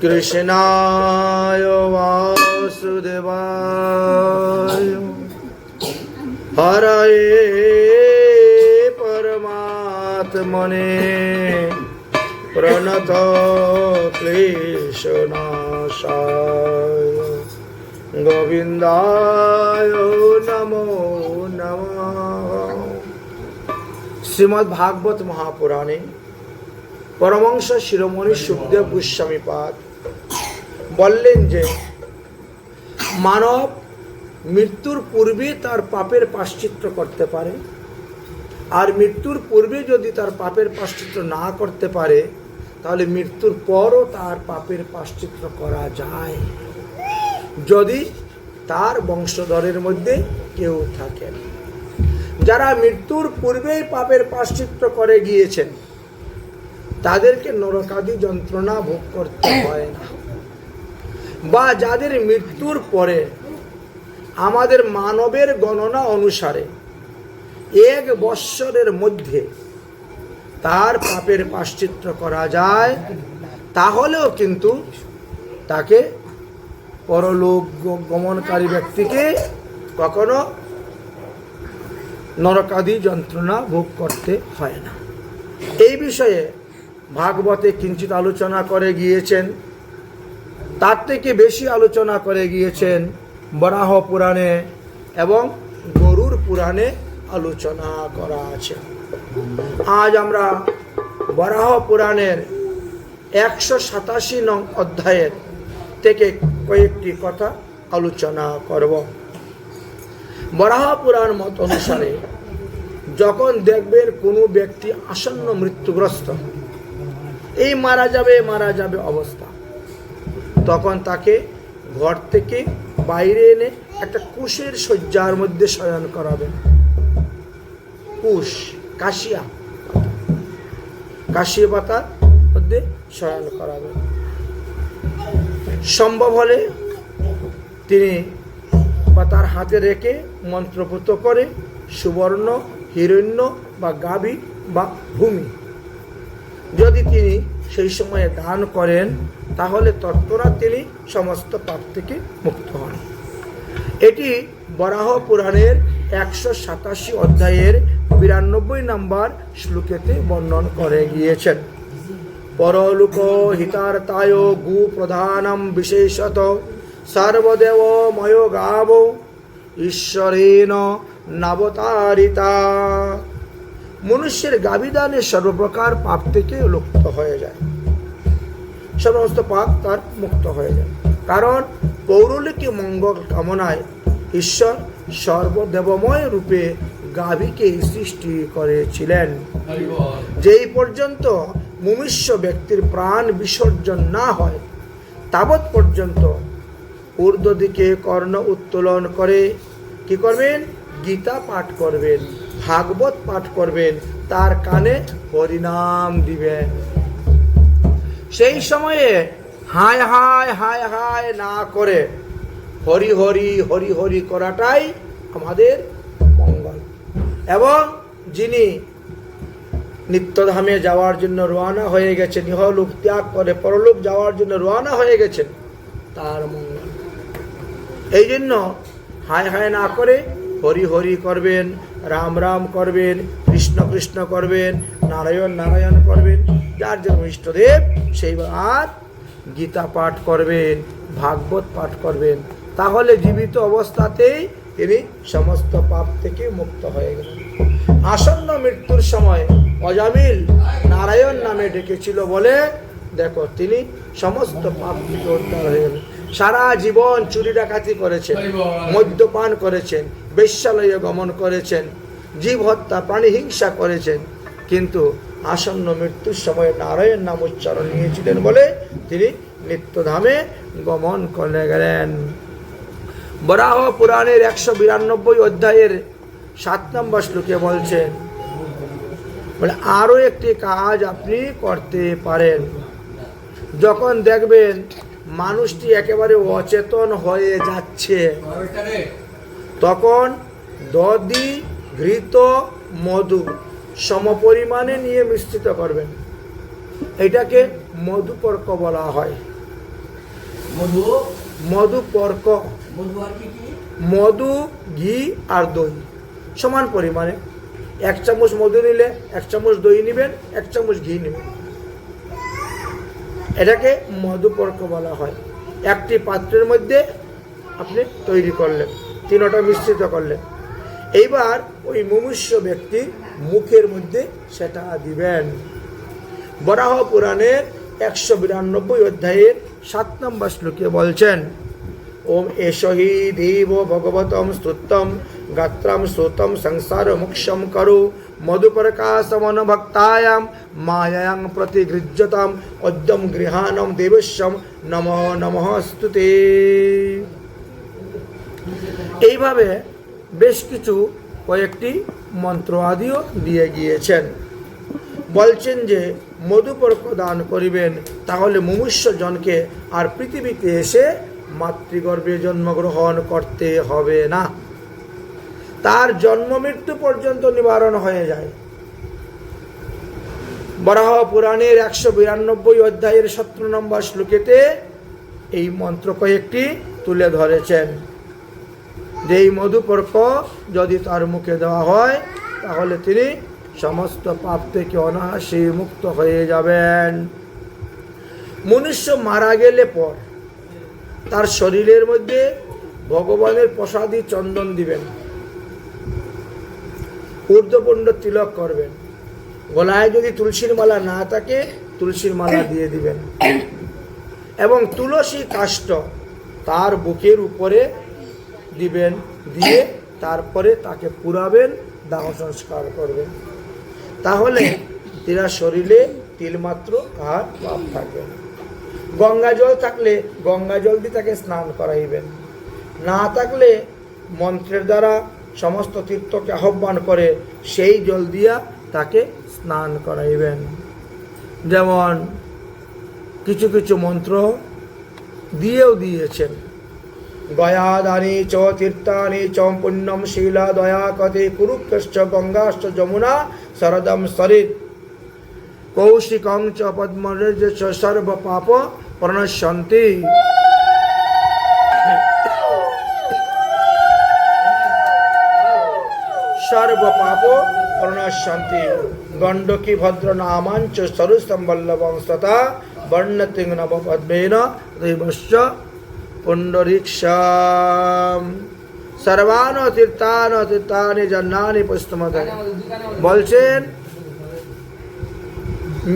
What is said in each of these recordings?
কৃষ্ণায় বাসুদেবায় হরয়ে পরমাত্মনে প্রণত ক্লেশনাশায় গোবিন্দায় নমো নমঃ। শ্রীমদ্ ভাগবত মহাপুরাণে পরমহংস শিরোমণি সুখদেব গোস্বামী পাদ বললেন যে মানব মৃত্যুর পূর্বে তার পাপের প্রায়শ্চিত্ত করতে পারে, আর মৃত্যুর পূর্বে যদি তার পাপের প্রায়শ্চিত্ত না করতে পারে তাহলে মৃত্যুর পরও তার পাপের প্রায়শ্চিত্ত করা যায়, যদি তার বংশধরের মধ্যে কেউ থাকেন। যারা মৃত্যুর পূর্বেই পাপের প্রায়শ্চিত্ত করে গিয়েছেন তাদেরকে নরকাদি যন্ত্রণা ভোগ করতে হয় না, বা যাদের মৃত্যুর পরে আমাদের মানবের গণনা অনুসারে 1 বৎসরের মধ্যে তার পাপের প্রায়শ্চিত্ত করা যায়, তাহলেও কিন্তু তাকে পরলোক গমনকারী ব্যক্তিকে কখনো নরকাদি যন্ত্রণা ভোগ করতে হয় না। এই বিষয়ে ভাগবতে কিঞ্চিত আলোচনা করে গিয়েছেন, তার থেকে বেশি আলোচনা করে গিয়েছেন বরাহ পুরাণে এবং গরুড় পুরাণে আলোচনা করা আছে। আজ আমরা বরাহ পুরাণের 187 নং অধ্যায়ের থেকে কয়েকটি কথা আলোচনা করব। বরাহ পুরাণ মত অনুসারে যখন দেখবেন কোনো ব্যক্তি আসন্ন মৃত্যুগ্রস্ত, এই মারা যাবে অবস্থা, তখন তাকে ঘর থেকে বাইরে এনে একটা কুশের শয্যার মধ্যে শয়ন করাবেন। কুশ, কাশিয়া পাতার মধ্যে শয়ন করাবেন। সম্ভব হলে তিনি পাতার হাতে রেখে মন্ত্রপুত করে সুবর্ণ, হিরণ্য বা গাভী বা ভূমি যদি তিনি সেই সময়ে দান করেন তাহলে তৎক্ষণাৎ তিনি সমস্ত পাপ থেকে মুক্ত হন। এটি বরাহ পুরাণের 187 অধ্যায়ের 92 নম্বর শ্লোকেতে বর্ণন করে গিয়েছেন। পরলোক হিতার্থায় গো প্রধানম বিশেষত সর্বদেব ময় গাব ঈশ্বরেণ নবতারিতা। মনুষ্যের গাভীদানে সর্বপ্রকার পাপ থেকে মুক্ত হয়ে যায়, সমস্ত পাপ তার মুক্ত হয়ে যায়, কারণ পৌরলিক মঙ্গল কামনায় ঈশ্বর সর্বদেবময় রূপে গাভীকে সৃষ্টি করেছিলেন। যেই পর্যন্ত মুমূর্ষ ব্যক্তির প্রাণ বিসর্জন না হয় তাবৎ পর্যন্ত ঊর্ধ্ব দিকে কর্ণ উত্তোলন করে কি করবেন? গীতা পাঠ করবেন, ভাগবত পাঠ করবেন, তার কানে হরিনাম দিবেন। সেই সময়ে হায় হায় হায় হায় না করে হরি হরি হরি হরি করাটাই আমাদের মঙ্গল। এবং যিনি নিত্যধামে যাওয়ার জন্য রওনা হয়ে গেছেন, ইহলোক ত্যাগ করে পরলোক যাওয়ার জন্য রওনা হয়ে গেছেন, তার মঙ্গল। এই জন্য হায় হায় না করে হরি হরি করবেন, রাম রাম করবেন, কৃষ্ণ কৃষ্ণ করবেন, নারায়ণ নারায়ণ করবেন, যার জন্য ইষ্টদেব সেই আর গীতা পাঠ করবেন, ভাগবত পাঠ করবেন, তাহলে জীবিত অবস্থাতেই তিনি সমস্ত পাপ থেকে মুক্ত হয়ে গেলেন। আসন্ন মৃত্যুর সময় অজামিল নারায়ণ নামে ডেকেছিল বলে দেখো তিনি সমস্ত পাপ থেকে উদ্ধার হয়ে গেলেন। সারা জীবন চুরি ডাকাতি করেছেন, মদ্যপান করেছেন, বেশ্যালয়ে গমন করেছেন, জীব হত্যা প্রাণী হিংসা করেছেন, কিন্তু আসন্ন মৃত্যুর সময় নারায়ণ নাম উচ্চারণ নিয়েছিলেন বলে তিনি নিত্যধামে গমন করে গেলেন। বরাহ পুরাণের 192 অধ্যায়ের 7 নম্বর শ্লোকে বলছেন, বলে আরও একটি কাজ আপনি করতে পারেন। যখন দেখবেন মানুষটি একেবারে অচেতন হয়ে যাচ্ছে, তখন দধি ঘৃত মধু সমপরিমাণে নিয়ে মিশ্রিত করবেন। এটাকে মধুপর্ক বলা হয়। মধু মধুপর্ক, মধু আর কি কি? মধু, ঘি আর দই সমান পরিমাণে। 1 চামচ মধু নিলে 1 চামচ দই নেবেন, 1 চামচ ঘি নেবেন। এটাকে মধুপর্ক বলা হয়। একটি পাত্রের মধ্যে আপনি তৈরি করলেন, তিনটা মিশ্রিত করলেন। এইবার ওই মুমূর্ষু ব্যক্তির মুখের মধ্যে সেটা দিবেন। বরাহ পুরাণের 192 অধ্যায়ের 7 নম্বর শ্লোকে বলছেন, ওম এষহি দেব ভগবতম স্তুতম গাত্রম শ্রুতম সংসার মোক্ষম করো মধুপরকাশমন ভক্তায়াম মায়াং প্রতিগৃহ্যতাম অদ্যম গৃহাণম দেবস্যম নমো নমঃ স্তুতে। এইভাবে বেশ কিছু কয়েকটি মন্ত্র আদিও দিয়ে গিয়েছেন। বলছেন যে মধুপর্ক দান করিবেন, তাহলে মুমূর্ষু জনকে আর পৃথিবীতে এসে মাতৃগর্ভে জন্মগ্রহণ করতে হবে না, তার জন্ম মৃত্যু পর্যন্ত নিবারণ হয়ে যায়। বরাহ পুরাণের 192 অধ্যায়ের 17 নম্বর শ্লোকেতে এই মন্ত্র কয়েকটি তুলে ধরেছেন যে এই মধুপর্ক যদি তার মুখে দেওয়া হয় তাহলে তিনি সমস্ত পাপ থেকে অনায়াসে মুক্ত হয়ে যাবেন। মনুষ্য মারা গেলে পর তার শরীরের মধ্যে ভগবানের প্রসাদী চন্দন দিবেন, ঊর্ধ্বপুণ্ড তিলক করবেন, গলায় যদি তুলসীর মালা না থাকে তুলসীর মালা দিয়ে দিবেন, এবং তুলসী কাষ্ঠ তার বুকের উপরে দিবেন, দিয়ে তারপরে তাকে পুরাবেন, দাহ সংস্কার করবেন। তাহলে তার শরীরে তিলমাত্র আর পাপ থাকবে না। গঙ্গা জল থাকলে গঙ্গা জল দিয়ে তাকে স্নান করাইবেন, না থাকলে মন্ত্রের দ্বারা সমস্ত তীর্থকে আহ্বান করে সেই জল দিয়া তাকে স্নান করাইবেন। যেমন কিছু কিছু মন্ত্র দিয়েও দিয়েছেন, গয়াদানি চ তীর্থানি চ পুণ্যম শিলা দয়া কতে কুরুক্ষশ্চ গঙ্গাশ্চ যমুনা শরদম সরিত কৌশিকং চ পদ্মরেজ চ সর্ব পাপ প্রণশ্যন্তি। সর্ব পাপ প্রণশ্যন্তি গণ্ডকী ভদ্র নামাঞ্চ সরুসম্বল্লভং তথা বর্ণতিং নবপদ্মেন দৈবশ্চ পুণ্ডরীক্ষম সর্বান তীর্থানি জন্নানি পুস্তমতে। বলছেন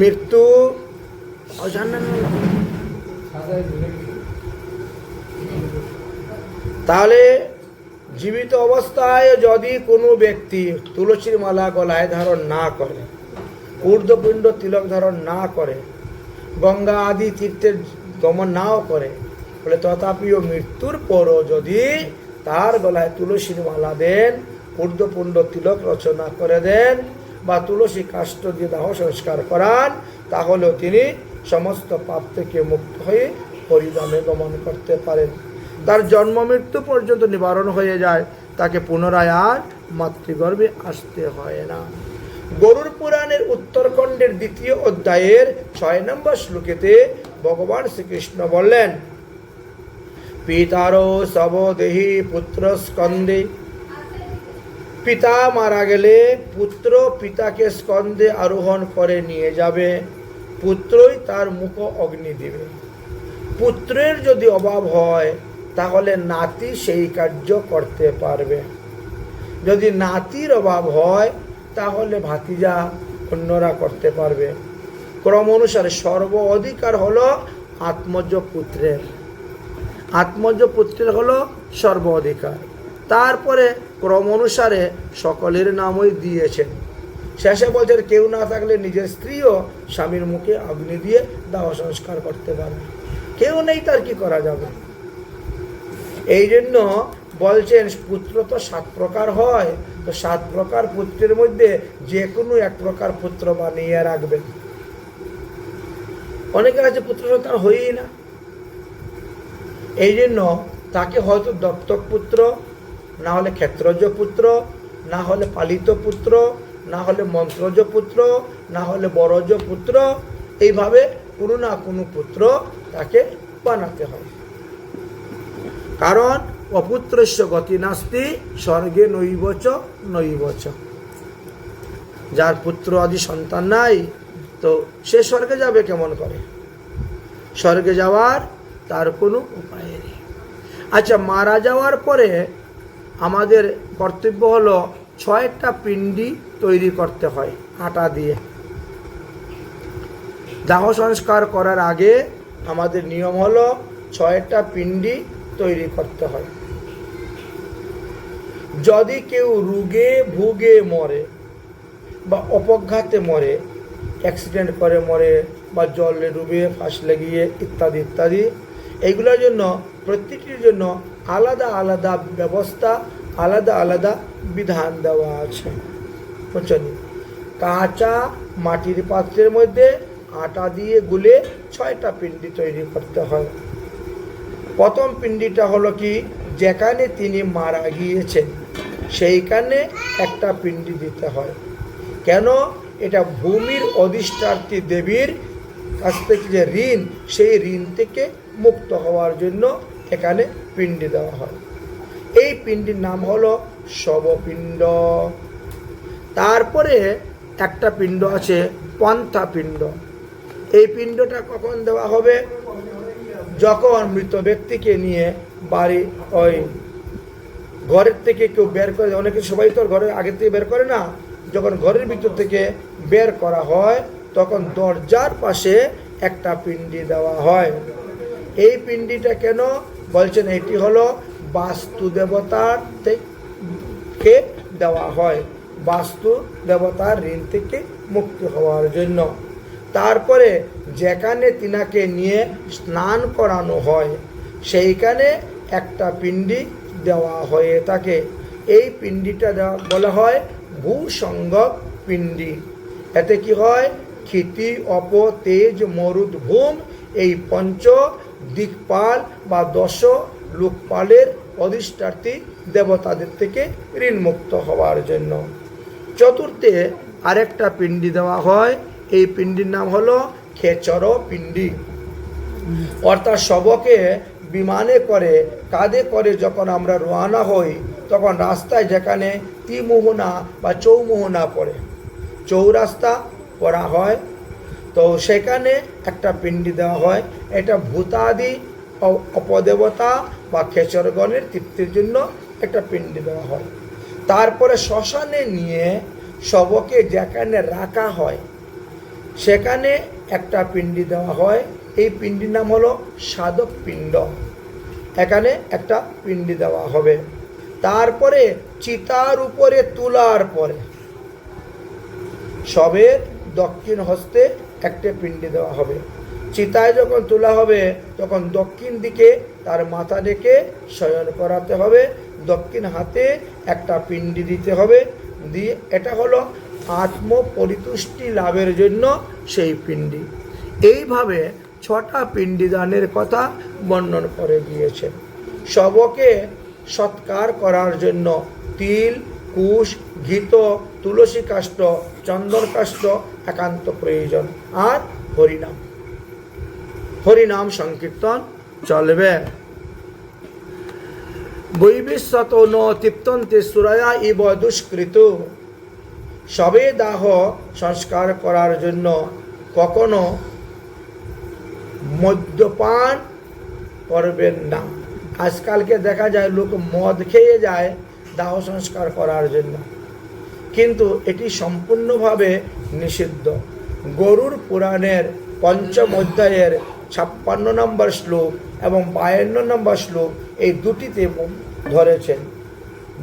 মৃত্যু তাহলে জীবিত অবস্থায় যদি কোনো ব্যক্তি তুলসীর মালা গলায় ধারণ না করে, ঊর্ধ্বপিণ্ড তিলক ধারণ না করে, গঙ্গা আদি তীর্থের গমন নাও করে, বলে তথাপিও মৃত্যুর পরও যদি তার গলায় তুলসীর মালা দেন, ঊর্ধ্বপুণ্ড তিলক রচনা করে দেন বা তুলসী কাষ্ঠ দিয়ে দাহ সংস্কার করান, তাহলেও তিনি সমস্ত পাপ থেকে মুক্ত হয়ে হরিধামে গমন করতে পারেন। তার জন্ম মৃত্যু পর্যন্ত নিবারণ হয়ে যায়, তাকে পুনরায় আর মাতৃগর্ভে আসতে হয় না। গরুর পুরাণের উত্তরখণ্ডের 2 অধ্যায়ের 6 নম্বর শ্লোকেতে ভগবান শ্রীকৃষ্ণ বললেন, পিতারো শবদেহি পুত্র স্কন্দে। পিতা মারা গেলে পুত্র পিতাকে স্কন্দে আরোহণ করে নিয়ে যাবে, পুত্রই তার মুখ অগ্নি দিবে। পুত্রের যদি অভাব হয় তাহলে নাতি সেই কার্য করতে পারবে, যদি নাতির অভাব হয় তাহলে ভাতিজা অন্যরা করতে পারবে। ক্রম অনুসারে সর্ব অধিকার হলো আত্মজ পুত্রের, আত্মজ পুত্রের হলো সর্ব অধিকার। তারপরে ক্রম অনুসারে সকলের নামই দিয়েছেন। শেষে বলছেন কেউ না থাকলে নিজের স্ত্রীও স্বামীর মুখে অগ্নি দিয়ে দাহ সংস্কার করতে পারবে, কেউ নেই তার কি করা যাবে। এই জন্য বলছেন পুত্র তো 7 প্রকার হয়, তো 7 প্রকার পুত্রের মধ্যে যে কোনো 1 প্রকার পুত্র বানিয়ে রাখবেন। অনেকের আছে পুত্র সন্তান হয়ই না, এই জন্য তাকে হয়তো দত্তক পুত্র, না হলে ক্ষেত্রজ পুত্র, না হলে পালিত পুত্র, না হলে মন্ত্রজ পুত্র, না হলে বরজ পুত্র, এইভাবে কোনো না কোনো পুত্র তাকে বানাতে হয়। কারণ অপুত্রস্য গতি নাস্তি স্বর্গে নৈবচ নৈবচ। যার পুত্র আদি সন্তান নাই, তো সে স্বর্গে যাবে কেমন করে? স্বর্গে যাওয়ার তার কোনো উপায় নেই। আচ্ছা, মারা যাওয়ার পরে আমাদের কর্তব্য হলো 6টা পিণ্ডি তৈরি করতে হয় আটা দিয়ে। দাহ সংস্কার করার আগে আমাদের নিয়ম হলো 6টা পিণ্ডি তৈরি করতে হয়। যদি কেউ রোগে ভুগে মরে বা অপঘাতে মরে, অ্যাক্সিডেন্ট করে মরে বা জলে ডুবে ফাঁস লাগিয়ে ইত্যাদি ইত্যাদি, এইগুলোর জন্য প্রত্যেকটির জন্য আলাদা আলাদা ব্যবস্থা, আলাদা আলাদা বিধান দেওয়া আছে। বুঝছেন? কাঁচা মাটির পাত্রের মধ্যে আটা দিয়ে গুলে 6টা পিণ্ডি তৈরি করতে হয়। প্রথম পিণ্ডিটা হলো কি, যেখানে তিনি মারা গিয়েছেন সেইখানে একটা পিণ্ডি দিতে হয়। কেন? এটা ভূমির অধিষ্ঠাত্রী দেবীর কাছ থেকে যে ঋণ, সেই ঋণ থেকে মুক্ত হওয়ার জন্য এখানে পিণ্ডি দেওয়া হয়। এই পিণ্ডির নাম হলো শবপিণ্ড। তারপরে একটা পিণ্ড আছে পন্থা পিণ্ড। এই পিণ্ডটা কখন দেওয়া হবে? যখন মৃত ব্যক্তিকে নিয়ে বাড়ি ওই ঘরের থেকে কেউ বের করে, অনেকে সবাই তো ঘরের আগে থেকে বের করে না, যখন ঘরের ভিতর থেকে বের করা হয় তখন দরজার পাশে একটা পিণ্ডি দেওয়া হয়। এই পিণ্ডিটা কেন বলছেন? এটি হলো বাস্তু দেবতার থেকে দেওয়া হয়, বাস্তু দেবতার ঋণ থেকে মুক্তি হওয়ার জন্য। তারপরে যেখানে তিনাকে নিয়ে স্নান করানো হয় সেইখানে একটা পিণ্ডি দেওয়া হয়ে থাকে। এই পিণ্ডিটা দেওয়া বলা হয় ভূসঙ্গক পিণ্ডি। এতে কি হয়? ক্ষিতি, অপ, তেজ, মরুদ, ভূম, এই পঞ্চ দিকপাল বা 10 লোকপালের অধিষ্ঠাত্রী দেবতাদের থেকে ঋণমুক্ত হওয়ার জন্য। চতুর্থে আরেকটা পিণ্ডি দেওয়া হয়। এই পিণ্ডির নাম হলো খেচর পিণ্ডি। অর্থাৎ শবকে বিমানে করে, কাঁধে করে যখন আমরা রওনা হই, তখন রাস্তায় যেখানে ত্রিমোহনা বা চৌমোহনা পড়ে, চৌরাস্তা পড়া হয়, তো সেখানে একটা পিণ্ডি দেওয়া হয়। এটা ভূতাদি অপদেবতা বা খেচরগণের তৃপ্তির জন্য একটা পিণ্ডি দেওয়া হয়। তারপরে শ্মশানে নিয়ে শবকে যেখানে রাখা হয় সেখানে একটা পিণ্ডি দেওয়া হয়। এই পিণ্ডির নাম হলো সাধক পিণ্ড। এখানে একটা পিণ্ডি দেওয়া হবে। তারপরে চিতার উপরে তোলার পরে শবের দক্ষিণ হস্তে একটা পিণ্ডি দেওয়া হবে। চিতায় যখন তোলা হবে তখন দক্ষিণ দিকে তার মাথা রেখে শয়ন করাতে হবে, দক্ষিণ হাতে একটা পিণ্ডি দিতে হবে। দিয়ে এটা হলো আত্মপরিতুষ্টি লাভের জন্য সেই পিণ্ডি। এইভাবে 6টা পিণ্ডি দানের কথা বর্ণন করে গিয়েছেন। শবকে সৎকার করার জন্য তিল, কুশ, ঘৃত, তুলসী কাষ্ঠ, চন্দন কাষ্ঠ একান্ত প্রয়োজন। আর হরিনাম, হরিনাম সংকীর্তন চলবে। বৈবিশ্বত ন তৃপ্তন্তে সুরায়া ইব দুষ্কৃত। শবে দাহ সংস্কার করার জন্য কখনো মদ্যপান করবেন না। আজকালকে দেখা যায় লোক মদ খেয়ে যায় দাহ সংস্কার করার জন্য, কিন্তু এটি সম্পূর্ণভাবে নিষিদ্ধ। গরুর পুরাণের 5ম অধ্যায়ের 56 নম্বর শ্লোক এবং 52 নম্বর শ্লোক, এই দুটিতে ধরেছেন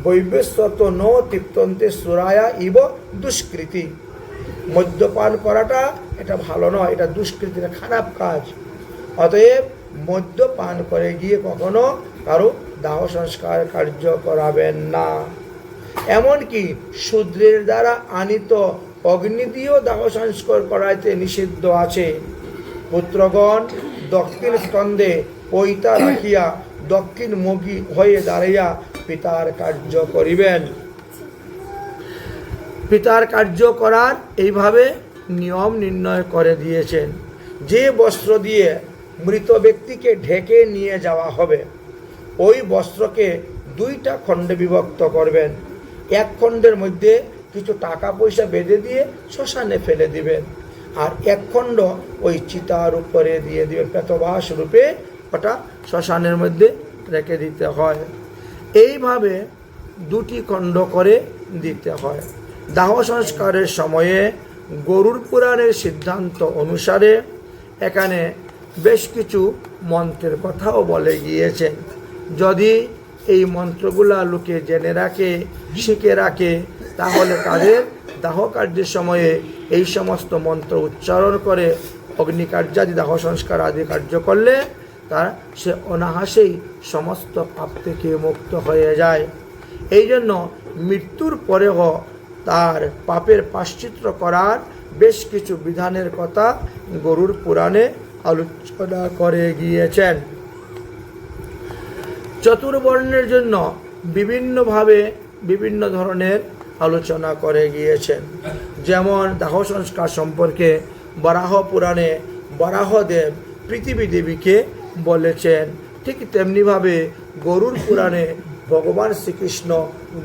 বৈবস্বত ন তৃপ্তন্তে সুরায়া ইব দুষ্কৃতি। মদ্যপান করাটা এটা ভালো নয়, এটা দুষ্কৃতি, খারাপ কাজ। অতএব মদ্যপান করে গিয়ে কখনো কারো দাহ সংস্কার কার্য করাবেন না। এমনকি শূদ্রের দ্বারা আনিত অগ্নি দিয়েও দাহ সংস্কার করাইতে নিষিদ্ধ আছে। পুত্রগণ দক্ষিণ স্কন্ধে পৈতা রাখিয়া দক্ষিণ মুখী হয়ে দাঁড়াইয়া পিতার কার্য করিবেন। পিতার কার্য করার এইভাবে নিয়ম নির্ণয় করে দিয়েছেন। যে বস্ত্র দিয়ে মৃত ব্যক্তিকে ঢেকে নিয়ে যাওয়া হবে ওই বস্ত্রকে 2টা খণ্ডে বিভক্ত করবেন। এক খণ্ডের মধ্যে কিছু টাকা পয়সা বেঁধে দিয়ে শ্মশানে ফেলে দিবেন, আর এক খণ্ড ওই চিতার উপরে দিয়ে দিবেন। প্রেতবাস রূপে ওটা শ্মশানের মধ্যে রেখে দিতে হয়। এইভাবে 2টি খণ্ড করে দিতে হয়। দাহ সংস্কারের সময়ে গরুড় পুরাণের সিদ্ধান্ত অনুসারে এখানে বেশ কিছু মন্ত্রের কথাও বলে গিয়েছেন। যদি এই মন্ত্রগুলা লোকে জেনে রাখে, শিখে রাখে, তাহলে তাদের দাহ কার্যের সময়ে এই সমস্ত মন্ত্র উচ্চারণ করে অগ্নিকার্যাদি দাহ সংস্কার আদি কার্য করলে সে অনায়াসেই সমস্ত পাপ থেকে মুক্ত হয়ে যায়। এই জন্য মৃত্যুর পরেও তার পাপের প্রায়শ্চিত্ত করার বেশ কিছু বিধানের কথা গরুড় পুরাণে আলোচনা করে গিয়েছেন। চতুর্বর্ণের জন্য বিভিন্নভাবে বিভিন্ন ধরনের আলোচনা করে গিয়েছেন। যেমন দাহ সংস্কার সম্পর্কে বরাহ পুরাণে বরাহদেব পৃথিবী দেবীকে বলেছেন, ঠিক তেমনিভাবে গরুড় পুরাণে ভগবান শ্রীকৃষ্ণ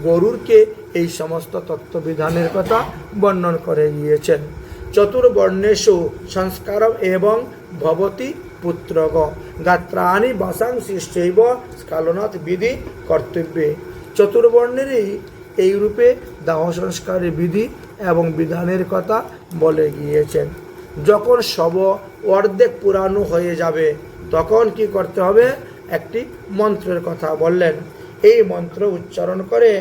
গরুড়কে এই সমস্ত তত্ত্ববিধানের কথা বর্ণন করে গিয়েছেন। চতুর্বর্ণেষু সংস্কারম এবং ভবতি পুত্রগ গাত্রাণি বাসাংশিষ্টৈব স্কালনাথ বিধি কর্তব্যে। চতুর্বর্ণেরই এই রূপে দাহ সংস্কারের বিধি এবং বিধানের কথা বলে গিয়েছেন। যখন শব অর্ধেক পুরানো হয়ে যাবে তখন কি করতে হবে? একটি মন্ত্রের কথা বললেন। এই মন্ত্র উচ্চারণ করে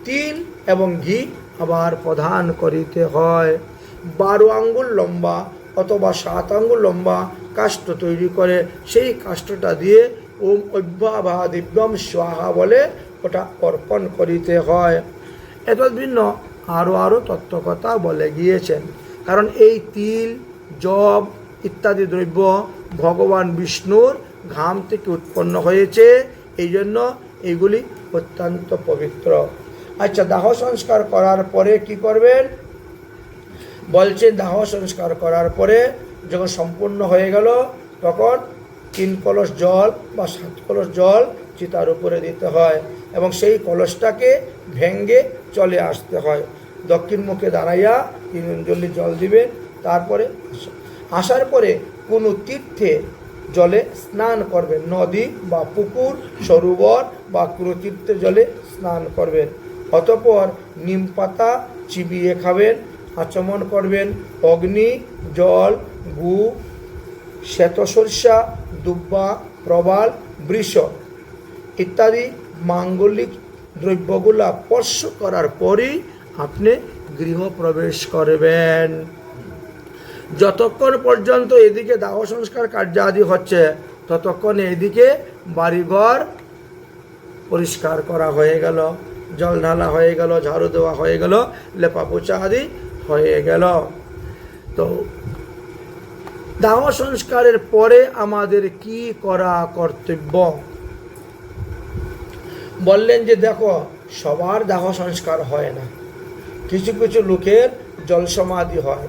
তিল এবং ঘি আবার প্রদান করিতে হয়। 12 আঙ্গুল লম্বা অথবা 7 আঙ্গুল লম্বা কাষ্ঠ তৈরি করে সেই কাষ্ঠটা দিয়ে ওম অভ্যাভা দিব্যম স্বাহা বলে ওটা অর্পণ করিতে হয়। এত ভিন্ন আরও তত্ত্বকথা বলে গিয়েছেন। কারণ এই তিল, জব ইত্যাদি দ্রব্য ভগবান বিষ্ণুর ঘাম থেকে উৎপন্ন হয়েছে, এই জন্য এইগুলি অত্যন্ত পবিত্র। আচ্ছা, দাহ সংস্কার করার পরে কি করবেন? বলছে দাহ সংস্কার করার পরে যখন সম্পূর্ণ হয়ে গেল তখন 3 কলস জল বা 7 কলস জল চিতার উপরে দিতে হয় এবং সেই কলসটাকে ভেঙ্গে চলে আসতে হয়। দক্ষিণ মুখে দাঁড়াইয়া 3 অঞ্জলি জল দিবেন। তারপরে আসার পরে কোনো তীর্থে জলে স্নান করবেন, নদী বা পুকুর, সরোবর বা কোনো তীর্থের জলে স্নান করবেন। অতঃপর নিম পাতা চিবিয়ে খাবেন, আচমন করবেন। অগ্নি, জল, গু, শ্বেতসর্ষা, দুব্বা, প্রবাল, বৃষ ইত্যাদি মাঙ্গলিক দ্রব্যগুলা স্পর্শ করার পরেই আপনি গৃহ প্রবেশ করবেন। যতক্ষণ পর্যন্ত এদিকে দাহ সংস্কার কার্যাদি হচ্ছে ততক্ষণ এদিকে বাড়িঘর পরিষ্কার করা হয়ে গেল, জল ঢালা হয়ে গেল, ঝাড়ু দেওয়া হয়ে গেল, লেপা পোছা আদি হয়ে গেল। তো দাহ সংস্কারের পরে আমাদের কি করা কর্তব্য? বললেন যে দেখো, সবার দাহ সংস্কার হয় না। কিছু কিছু লোকের জল সমাধি হয়,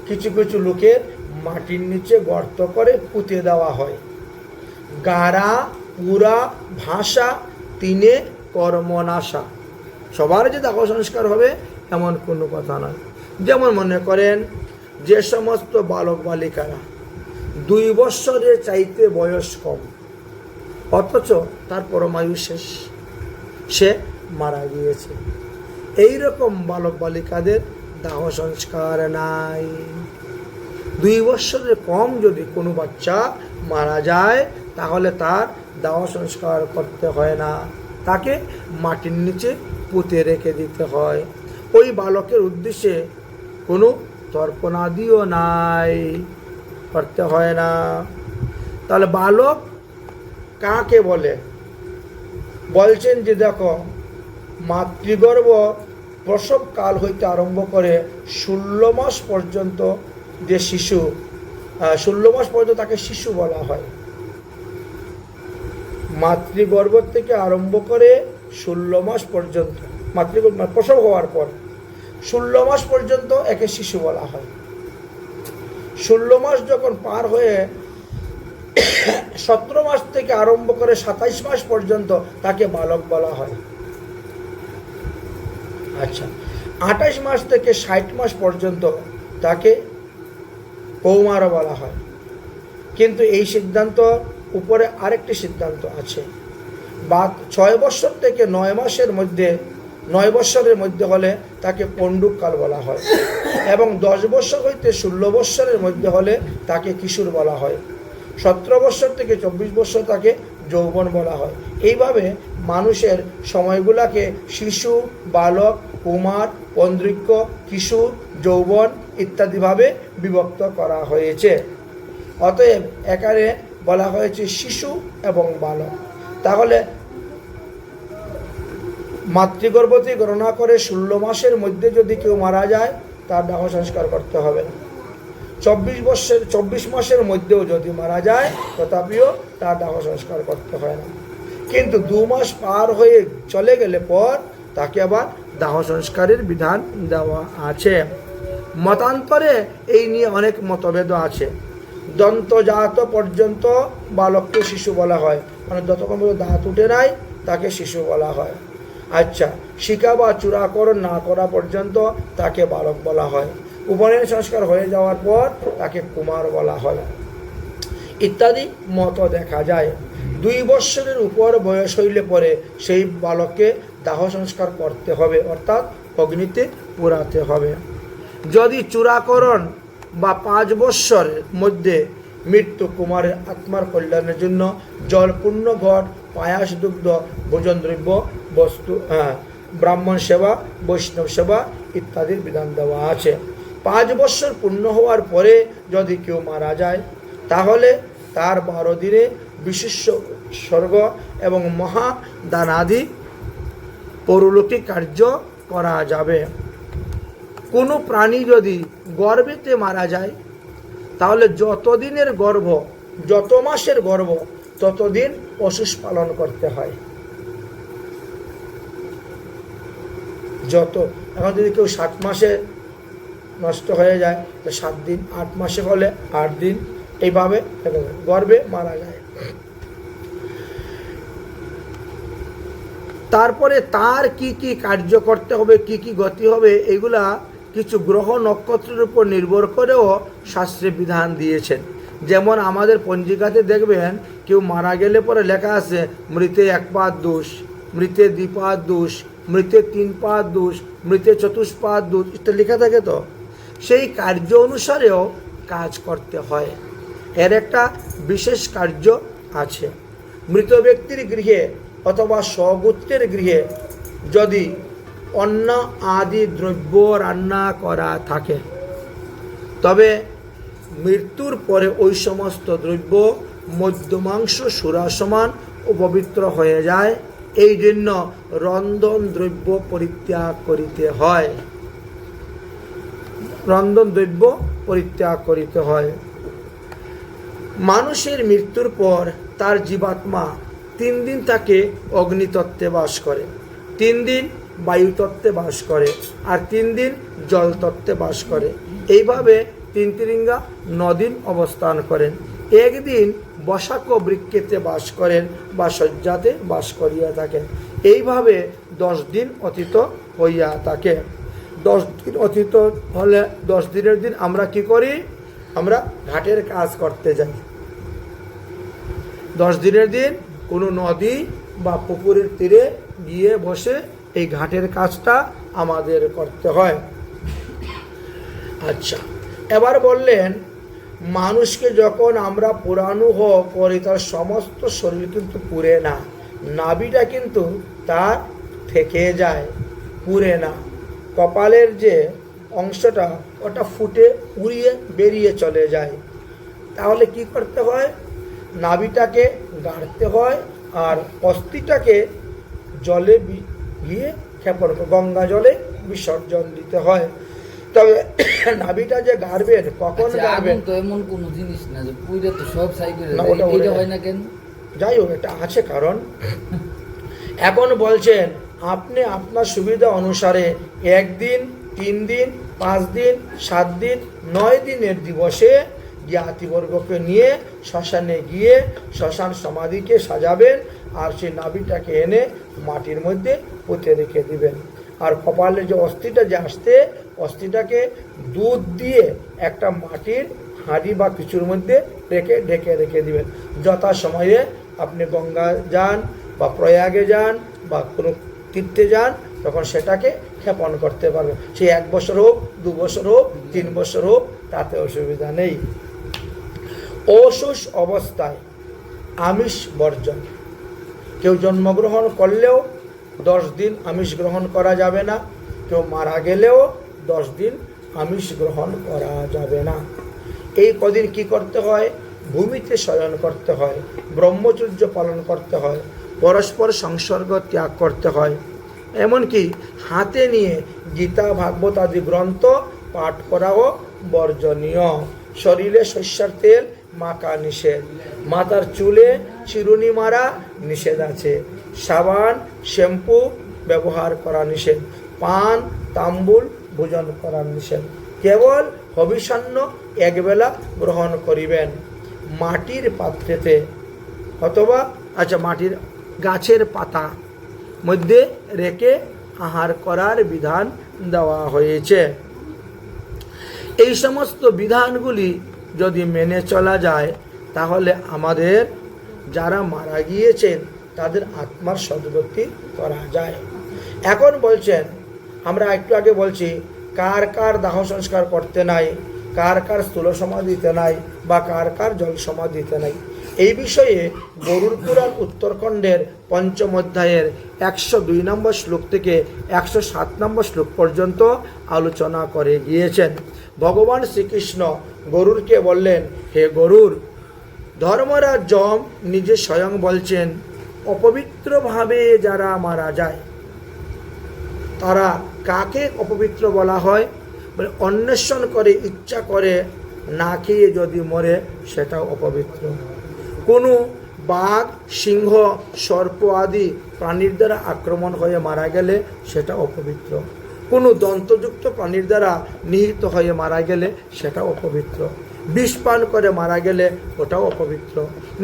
কিছু কিছু লোকের মাটির নিচে গর্ত করে পুঁতে দেওয়া হয়। গারা পুরা ভাষা তিনে কর্মনাশা, সবার যে দাহ সংস্কার হবে এমন কোনো কথা নয়। যেমন মনে করেন যে সমস্ত বালক বালিকারা 2 বৎসরের চাইতে বয়স কম, অথচ তার পরমায়ু শেষ, সে মারা গিয়েছে, এই রকম বালক বালিকাদের দাহ সংস্কার নাই। 2 বৎসরের কম যদি কোনো বাচ্চা মারা যায় তাহলে তার দাহ সংস্কার করতে হয় না, তাকে মাটির নিচে পুঁতে রেখে দিতে হয়। ওই বালকের উদ্দেশ্যে কোনো তর্পণাদিও নাই, করতে হয় না। তাহলে বালক কাকে বলে? বলছেন যে দেখো, মাতৃগর্ভ প্রসব কাল হইতে আরম্ভ করে 16 মাস পর্যন্ত যে শিশু, 16 মাস পর্যন্ত তাকে শিশু বলা হয়। মাতৃগর্ভ থেকে আরম্ভ করে 16 মাস পর্যন্ত, মাতৃগর্ভ প্রসব হওয়ার পর 16 মাস পর্যন্ত একে শিশু বলা হয়। 16 মাস যখন পার হয়ে 17 মাস থেকে আরম্ভ করে 27 মাস পর্যন্ত তাকে বালক বলা হয়। আচ্ছা, 28 মাস থেকে 60 মাস পর্যন্ত তাকে কৌমার বলা হয়। কিন্তু এই সিদ্ধান্ত উপরে আরেকটি সিদ্ধান্ত আছে, বা 6 বছর থেকে 9 মাসের মধ্যে 9 বছরের মধ্যে হলে তাকে পণ্ডুকাল বলা হয়, এবং 10 বছর হইতে 16 বছরের মধ্যে হলে তাকে কিশোর বলা হয়। 17 বছর থেকে 24 বছর তাকে যৌবন বলা হয়। এইভাবে মানুষের সময়গুলাকে শিশু, বালক, কুমার, পৌন্দ্রিক্য, কিশোর, যৌবন ইত্যাদিভাবে বিভক্ত করা হয়েছে। অতএব এখানে বলা হয়েছে শিশু এবং বালক। তাহলে মাতৃগর্ভতে গণনা করে 16 মাসের মধ্যে যদি কেউ মারা যায়, তার দাহ সংস্কার করতে হবে না। 24 মাসের মধ্যেও যদি মারা যায়, তথাপিও তার দাহ সংস্কার করতে হয় না। কিন্তু 2 মাস পার হয়ে চলে গেলে পর তাকে আবার দাহ সংস্কারের বিধান দেওয়া আছে। মতান্তরে এই নিয়ে অনেক মতভেদ আছে। দন্তজাত পর্যন্ত বালককে শিশু বলা হয়, মানে যতক্ষণ পর্যন্ত দাঁত উঠে নাই তাকে শিশু বলা হয়। আচ্ছা, শিকা বা চূড়াকরণ না করা পর্যন্ত তাকে বালক বলা হয়। উপনয়ন সংস্কার হয়ে যাওয়ার পর তাকে কুমার বলা হয়, ইত্যাদি মত দেখা যায়। 2 বৎসরের উপর বয়স হইলে পরে সেই বালককে দাহ সংস্কার করতে হবে, অর্থাৎ অগ্নিতে পোড়াতে হবে। যদি চূড়াকরণ বা 5 বৎসরের মধ্যে মৃত্যু, কুমারের আত্মার কল্যাণের জন্য জল, পূর্ণ ঘট, পায়াস, দুগ্ধ, ভোজন দ্রব্য, বস্তু, ব্রাহ্মণ সেবা, বৈষ্ণব সেবা ইত্যাদির বিধান দেওয়া আছে। 5 বৎসর পূর্ণ হওয়ার পরে যদি কেউ মারা যায়, তাহলে তার 12 দিনে বিশেষ স্বর্গ এবং মহাদানাদি পরলৌকিক কার্য করা যাবে। কোনো প্রাণী যদি গর্ভেতে মারা যায়, তাহলে যত দিনের গর্ভ, যত মাসের গর্ভ, ততদিন পশুষ পালন করতে হয়। এখন যদি কেউ 7 মাসে নষ্ট হয়ে যায়, তো 7 দিন, 8 মাসে হলে 8 দিন, এইভাবে গর্ভে মারা যায়। তারপরে তার কি কি কার্য করতে হবে, কি কি গতি হবে, এগুলা কিছু গ্রহ নক্ষত্রের উপর নির্ভর করেও শাস্ত্রে বিধান দিয়েছেন। যেমন আমাদের পঞ্জিকাতে দেখবেন, কেউ মারা গেলে পরে লেখা আছে মৃতে 1 পাদ দোষ, মৃতে 2 পাদ দোষ, মৃতে 3 পাদ দোষ, মৃতে 4 পাদ দোষ, এটা লেখা থাকে। তো সেই কার্য অনুসারেও কাজ করতে হয়। এর একটা বিশেষ কার্য আছে। মৃত ব্যক্তির গৃহে অথবা স্বগোত্রের গৃহে যদি অন্ন আদি দ্রব্য রান্না করা থাকে, তবে মৃত্যুর পরে ওই সমস্ত দ্রব্য মধ্যমাংস সুরা সমান ও পবিত্র হয়ে যায়। এই জন্য রন্ধন দ্রব্য পরিত্যাগ করিতে হয়। রন্ধন দ্রব্য পরিত্যাগ করিতে হয়। মানুষের মৃত্যুর পর তার জীবাত্মা 3 দিন তাকে অগ্নিতত্ত্বে বাস করে, 3 দিন বায়ুতত্ত্বে বাস করে, আর 3 দিন জলতত্ত্বে বাস করে। এইভাবে 3 তিরিঙ্গা 9 দিন অবস্থান করেন। 1 দিন বসাক বৃক্ষেতে বাস করেন বা শয্যাতে বাস করিয়া থাকেন। এইভাবে 10 দিন অতীত হইয়া থাকে। 10 দিন অতীত হলে 10 দিনের দিন আমরা কি করি? আমরা ঘাটের কাজ করতে যাই। 10 দিনের দিন কোনো নদী বা পুকুরের তীরে গিয়ে বসে এই ঘাটের কাজটা আমাদের করতে হয়। আচ্ছা, এবার বললেন, মানুষকে যখন আমরা পোড়ানো করি, তার সমস্ত শরীর কিন্তু পুড়ে না, নাভিটা কিন্তু তার থেকে যায়, পুড়ে না। কপালের যে অংশটা, ওটা ফুটে উড়িয়ে বেরিয়ে চলে যায়। তাহলে কি করতে হয়? নাভিটাকে গাড়তে হয়, আর অস্থিটাকে জলে গিয়ে ক্ষেপণ, গঙ্গা জলে বিসর্জন দিতে হয়। তবে নাভিটা যে গাড়বেন, কখন গাড়বেন? তো এমন কোন জিনিস না যে পুইরে তো সব সাইকেলে না, ওটা হয় না কেন? যাই হোক, এটা আছে কারণ। এখন বলছেন, আপনি আপনার সুবিধা অনুসারে 1 দিন, 3 দিন, 5 দিন, 7 দিন, 9 দিনের দিবসে জ্ঞাতিবর্গকে নিয়ে শ্মশানে গিয়ে শ্মশান সমাধিকে সাজাবেন, আর সেই নাভিটাকে এনে মাটির মধ্যে পুঁতে রেখে দিবেন। আর কপালে যে অস্থিটা যে আসতে, অস্থিটাকে দুধ দিয়ে একটা মাটির হাঁড়ি বা কিছুর মধ্যে ঢেকে রেখে দিবেন। যথা সময়ে আপনি গঙ্গা যান বা প্রয়াগে যান বা কোনো তীর্থে যান, তখন সেটাকে ক্ষেপণ করতে পারবেন। সে 1 বছর হোক, 2 বছর হোক, 3 বছর হোক, তাতে অসুবিধা নেই। অশুষ অবস্থায় আমিষ বর্জন। কেউ জন্মগ্রহণ করলেও 10 দিন আমিষ গ্রহণ করা যাবে না, কেউ মারা গেলেও 10 দিন আমিষ গ্রহণ করা যাবে না। এই কদিন কি করতে হয়? ভূমিতে শয়ন করতে হয়, ব্রহ্মচর্য পালন করতে হয়, পরস্পর সংসর্গ ত্যাগ করতে হয়, এমনকি হাতে নিয়ে গীতা ভাগবত আদি গ্রন্থ পাঠ করাও বর্জনীয়। শরীরে সর্ষের তেল মাখা নিষেধ, মাথার চুলে চিরুনি মারা নিষেধ আছে, সাবান শ্যাম্পু ব্যবহার করা নিষেধ, পান তাম্বুল ভোজন করা নিষেধ। কেবল হবিষান্ন একবেলা গ্রহণ করিবেন। মাটির পাত্রেতে অথবা মাটির গাছের পাতা মধ্যে রেখে আহার করার বিধান দেওয়া হয়েছে। এই সমস্ত বিধানগুলি যদি মেনে চলা যায়, তাহলে আমাদের যারা মারা গিয়েছেন তাদের আত্মার সদ্গতি করা যায়। এখন বলছেন, আমরা একটু আগে বলছি কার কার দাহ সংস্কার করতে নাই, কার কার স্থূল সমাধিতে নাই, বা কার কার জল সমাধিতে নাই। এই বিষয়ে গরুড় পুরাণ উত্তরখণ্ডের 5ম অধ্যায়ের 102 নম্বর শ্লোক থেকে 107 নম্বর শ্লোক পর্যন্ত আলোচনা করে গিয়েছেন। ভগবান শ্রীকৃষ্ণ গরুড়কে বললেন, হে গরুড়, ধর্মরাজ যম নিজে স্বয়ং বলছেন, অপবিত্রভাবে যারা মারা যায় তারা কাকে অপবিত্র বলা হয়? বলে অন্বেষণ করে, ইচ্ছা করে না খেয়ে যদি মরে সেটাও অপবিত্র। কোনো বাঘ, সিংহ, সর্প আদি প্রাণীর দ্বারা আক্রমণ হয়ে মারা গেলে সেটা অপবিত্র। কোনো দন্তযুক্ত প্রাণীর দ্বারা নিহত হয়ে মারা গেলে সেটা অপবিত্র। বিষ পান করে মারা গেলে ওটাও অপবিত্র।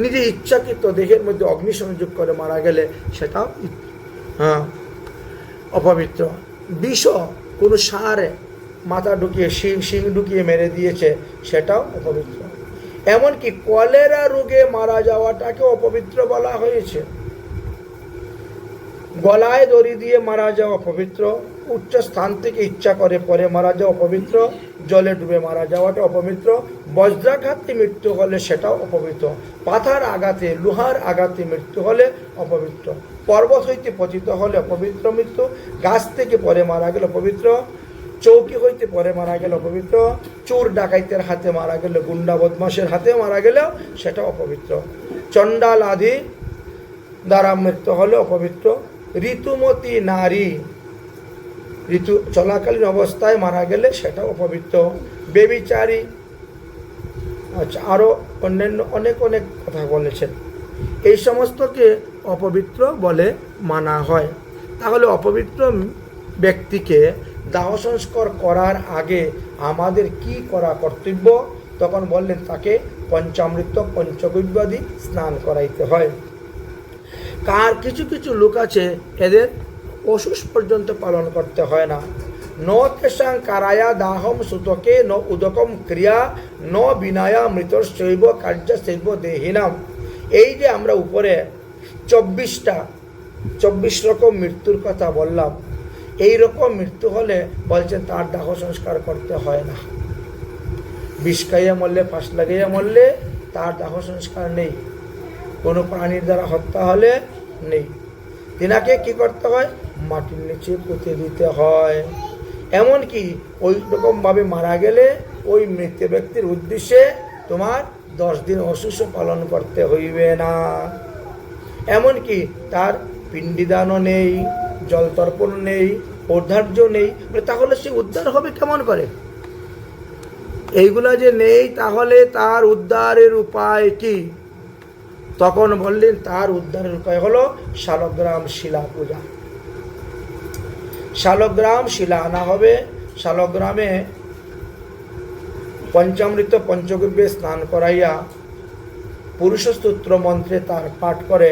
নিজে ইচ্ছাকৃত দেহের মধ্যে অগ্নিসংযোগ করে মারা গেলে সেটাও অপবিত্র। বিষ কোনো সারে মাথা ঢুকিয়ে শিং ঢুকিয়ে মেরে দিয়েছে সেটাও অপবিত্র। এমনকি কলেরা রোগে মারা যাওয়াটাকে অপবিত্র বলা হয়েছে। গলায় দড়ি দিয়ে মারা যাওয়া অপবিত্র, উচ্চ স্থান থেকে ইচ্ছা করে পরে মারা যাওয়া অপবিত্র, জলে ডুবে মারা যাওয়াটা অপবিত্র, বজ্রাঘাতে মৃত্যু হলে সেটাও অপবিত্র, পাথার আঘাতে লোহার আঘাতে মৃত্যু হলে অপবিত্র, পর্বত হইতে পতিত হলে অপবিত্র মৃত্যু, গাছ থেকে পরে মারা গেলে অপবিত্র, চৌকি হইতে পরে মারা গেলে অপবিত্র, চোর ডাকাইতের হাতে মারা গেলে, গুন্ডা বদমাশের হাতে মারা গেলেও সেটা অপবিত্র, চণ্ডাল আদি দ্বারা মৃত্যু হলে অপবিত্র, ঋতুমতী নারী ঋতু চলাকালীন অবস্থায় মারা গেলে সেটা অপবিত্র, বেবিচারী, আরও অন্যান্য অনেক কথা বলেছেন। এই সমস্তকে অপবিত্র বলে মানা হয়। তাহলে অপবিত্র ব্যক্তিকে দাহ সংস্কার করার আগে আমাদের কি করা কর্তব্য? তখন বললেন তাকে পঞ্চামৃত পঞ্চগব্যাদি স্নান করাইতে হয়। কার কিছু কিছু লোক আছে এদের অশুষ পর্যন্ত পালন করতে হয় না। ন তেষাং কারায়া দাহম সুতকে ন উদকম ক্রিয়া ন বিনায়া মৃতর শৈব কার্য শৈব দেহিনাম। এই যে আমরা উপরে 24 রকম মৃত্যুর কথা বললাম, এই রকম মৃত্যু হলে বলছেন তার দাহ সংস্কার করতে হয় না। বিষ খাইয়া মরলে, ফাঁস লাগাইয়া মরলে তার দাহ সংস্কার নেই। কোনো প্রাণীর দ্বারা হত্যা হলে নেই। তিনাকে কি করতে হয়? মাটির নিচে পুঁতে দিতে হয়। এমনকি ওই রকমভাবে মারা গেলে ওই মৃত ব্যক্তির উদ্দেশ্যে তোমার 10 দিন অশুষ পালন করতে হইবে না। এমনকি তার পিণ্ডিদানও নেই, জল তর্পণ নেই, ঔর্ধার্য নেই। তাহলে সে উদ্ধার হবে কেমন করে? এইগুলা যে নেই, তাহলে তার উদ্ধারের উপায় কি? তখন বললেন তার উদ্ধারের উপায় হলো শালগ্রাম শিলা পূজা। শালগ্রাম শিলা আনা হবে। শালগ্রামে পঞ্চামৃত পঞ্চগব্যে স্নান করাইয়া পুরুষস্তোত্র মন্ত্রে তার পাঠ করে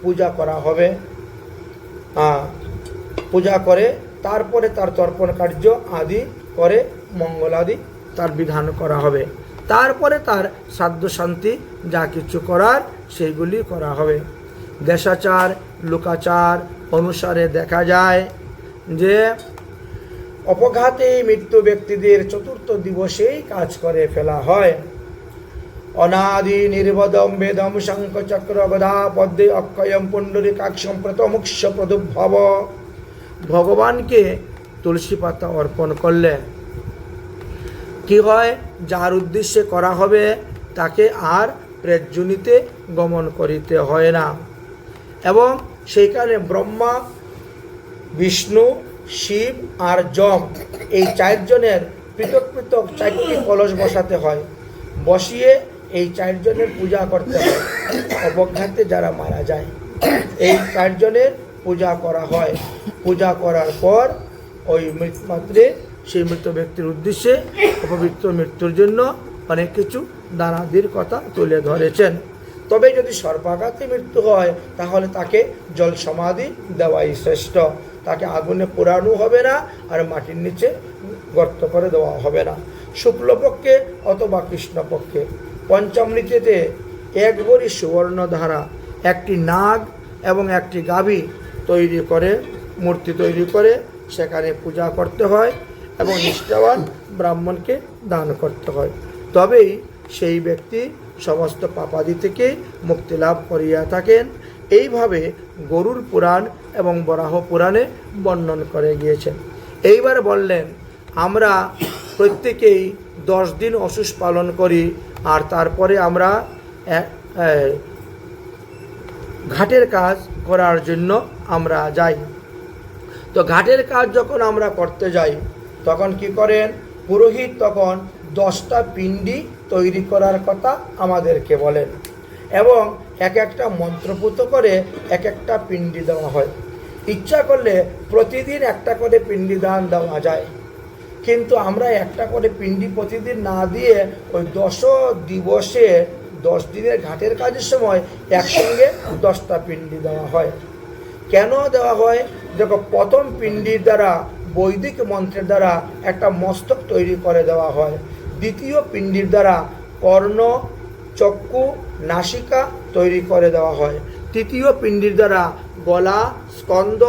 পূজা করা হবে। পূজা করে তারপরে তার তর্পণ কার্য আদি করে মঙ্গলাদি তার বিধান করা হবে। তারপরে তার সাধ্য শান্তি যা কিছু করার সেইগুলি করা হবে। দেশাচার লোকাচার অনুসারে দেখা যায় যে অপঘাতে মৃত্যু ব্যক্তিদের চতুর্থ দিবসেই কাজ করে ফেলা হয়। অনাদি নির্বদম বেদম শঙ্খ চক্র গদা পদ্মে অক্ষয়ম পুণ্ডরীকাক্ষম প্রতমুক্ষ প্রদুর্ভব। ভগবানকে তুলসী পাতা অর্পণ করলে কি হয়, যার উদ্দেশ্যে করা হবে তাকে আর প্রেতজনিতে গমন করিতে হয় না। এবং সেইখানে ব্রহ্মা, বিষ্ণু, শিব আর যম এই চারজনের পৃথক পৃথক 4টি কলস বসাতে হয়। বসিয়ে এই 4 জনের পূজা করতে হয়। অপঘাতে যারা মারা যায় এই 4 জনের পূজা করা হয়। পূজা করার পর ওই মৃৎপাত্রে সেই মৃত ব্যক্তির উদ্দেশ্যে অপবিত্র মৃত্যুর জন্য অনেক কিছু দানাদির কথা তুলে ধরেছেন। তবে যদি সর্পাঘাতে মৃত্যু হয় তাহলে তাকে জল সমাধি দেওয়াই শ্রেষ্ঠ। তাকে আগুনে পোড়ানো হবে না আর মাটির নিচে গর্ত করে দেওয়া হবে না। শুক্লপক্ষে অথবা কৃষ্ণপক্ষে পঞ্চামৃতেতে 1 ভরি সুবর্ণ ধারা, একটি নাগ এবং একটি গাভী তৈরি করে মূর্তি তৈরি করে সেখানে পূজা করতে হয় এবং নিষ্ঠাবান ব্রাহ্মণকে দান করতে হয়। তবেই সেই ব্যক্তি সমস্ত পাপাদি থেকে মুক্তি লাভ করিয়া থাকেন। এইভাবে গরুর পুরাণ এবং বরাহ পুরাণে বর্ণন করে গিয়েছেন। এইবার বললেন আমরা প্রত্যেকেই 10 দিন অসুষ পালন করি আর তারপরে আমরা ঘাটের কাজ করার জন্য আমরা যাই। তো ঘাটের কাজ যখন আমরা করতে যাই তখন কি করেন, পুরোহিত তখন 10টা পিণ্ডি তৈরি করার কথা আমাদেরকে বলেন এবং এক একটা মন্ত্রপুত করে এক একটা পিণ্ডি দেওয়া হয়। ইচ্ছা করলে প্রতিদিন একটা করে পিণ্ডি দান দেওয়া যায়, কিন্তু আমরা একটা করে পিণ্ডি প্রতিদিন না দিয়ে ওই 10 দিবসে 10 দিনের ঘাটের কাজের সময় একসঙ্গে 10টা পিণ্ডি দেওয়া হয়। কেন দেওয়া হয়? দেখো, প্রথম পিণ্ডির দ্বারা বৈদিক মন্ত্রের দ্বারা একটা মস্তক তৈরি করে দেওয়া হয়। দ্বিতীয় পিণ্ডির দ্বারা কর্ণ, চক্ষু, নাসিকা তৈরি করে দেওয়া হয়। তৃতীয় পিণ্ডির দ্বারা গলা, স্কন্দ,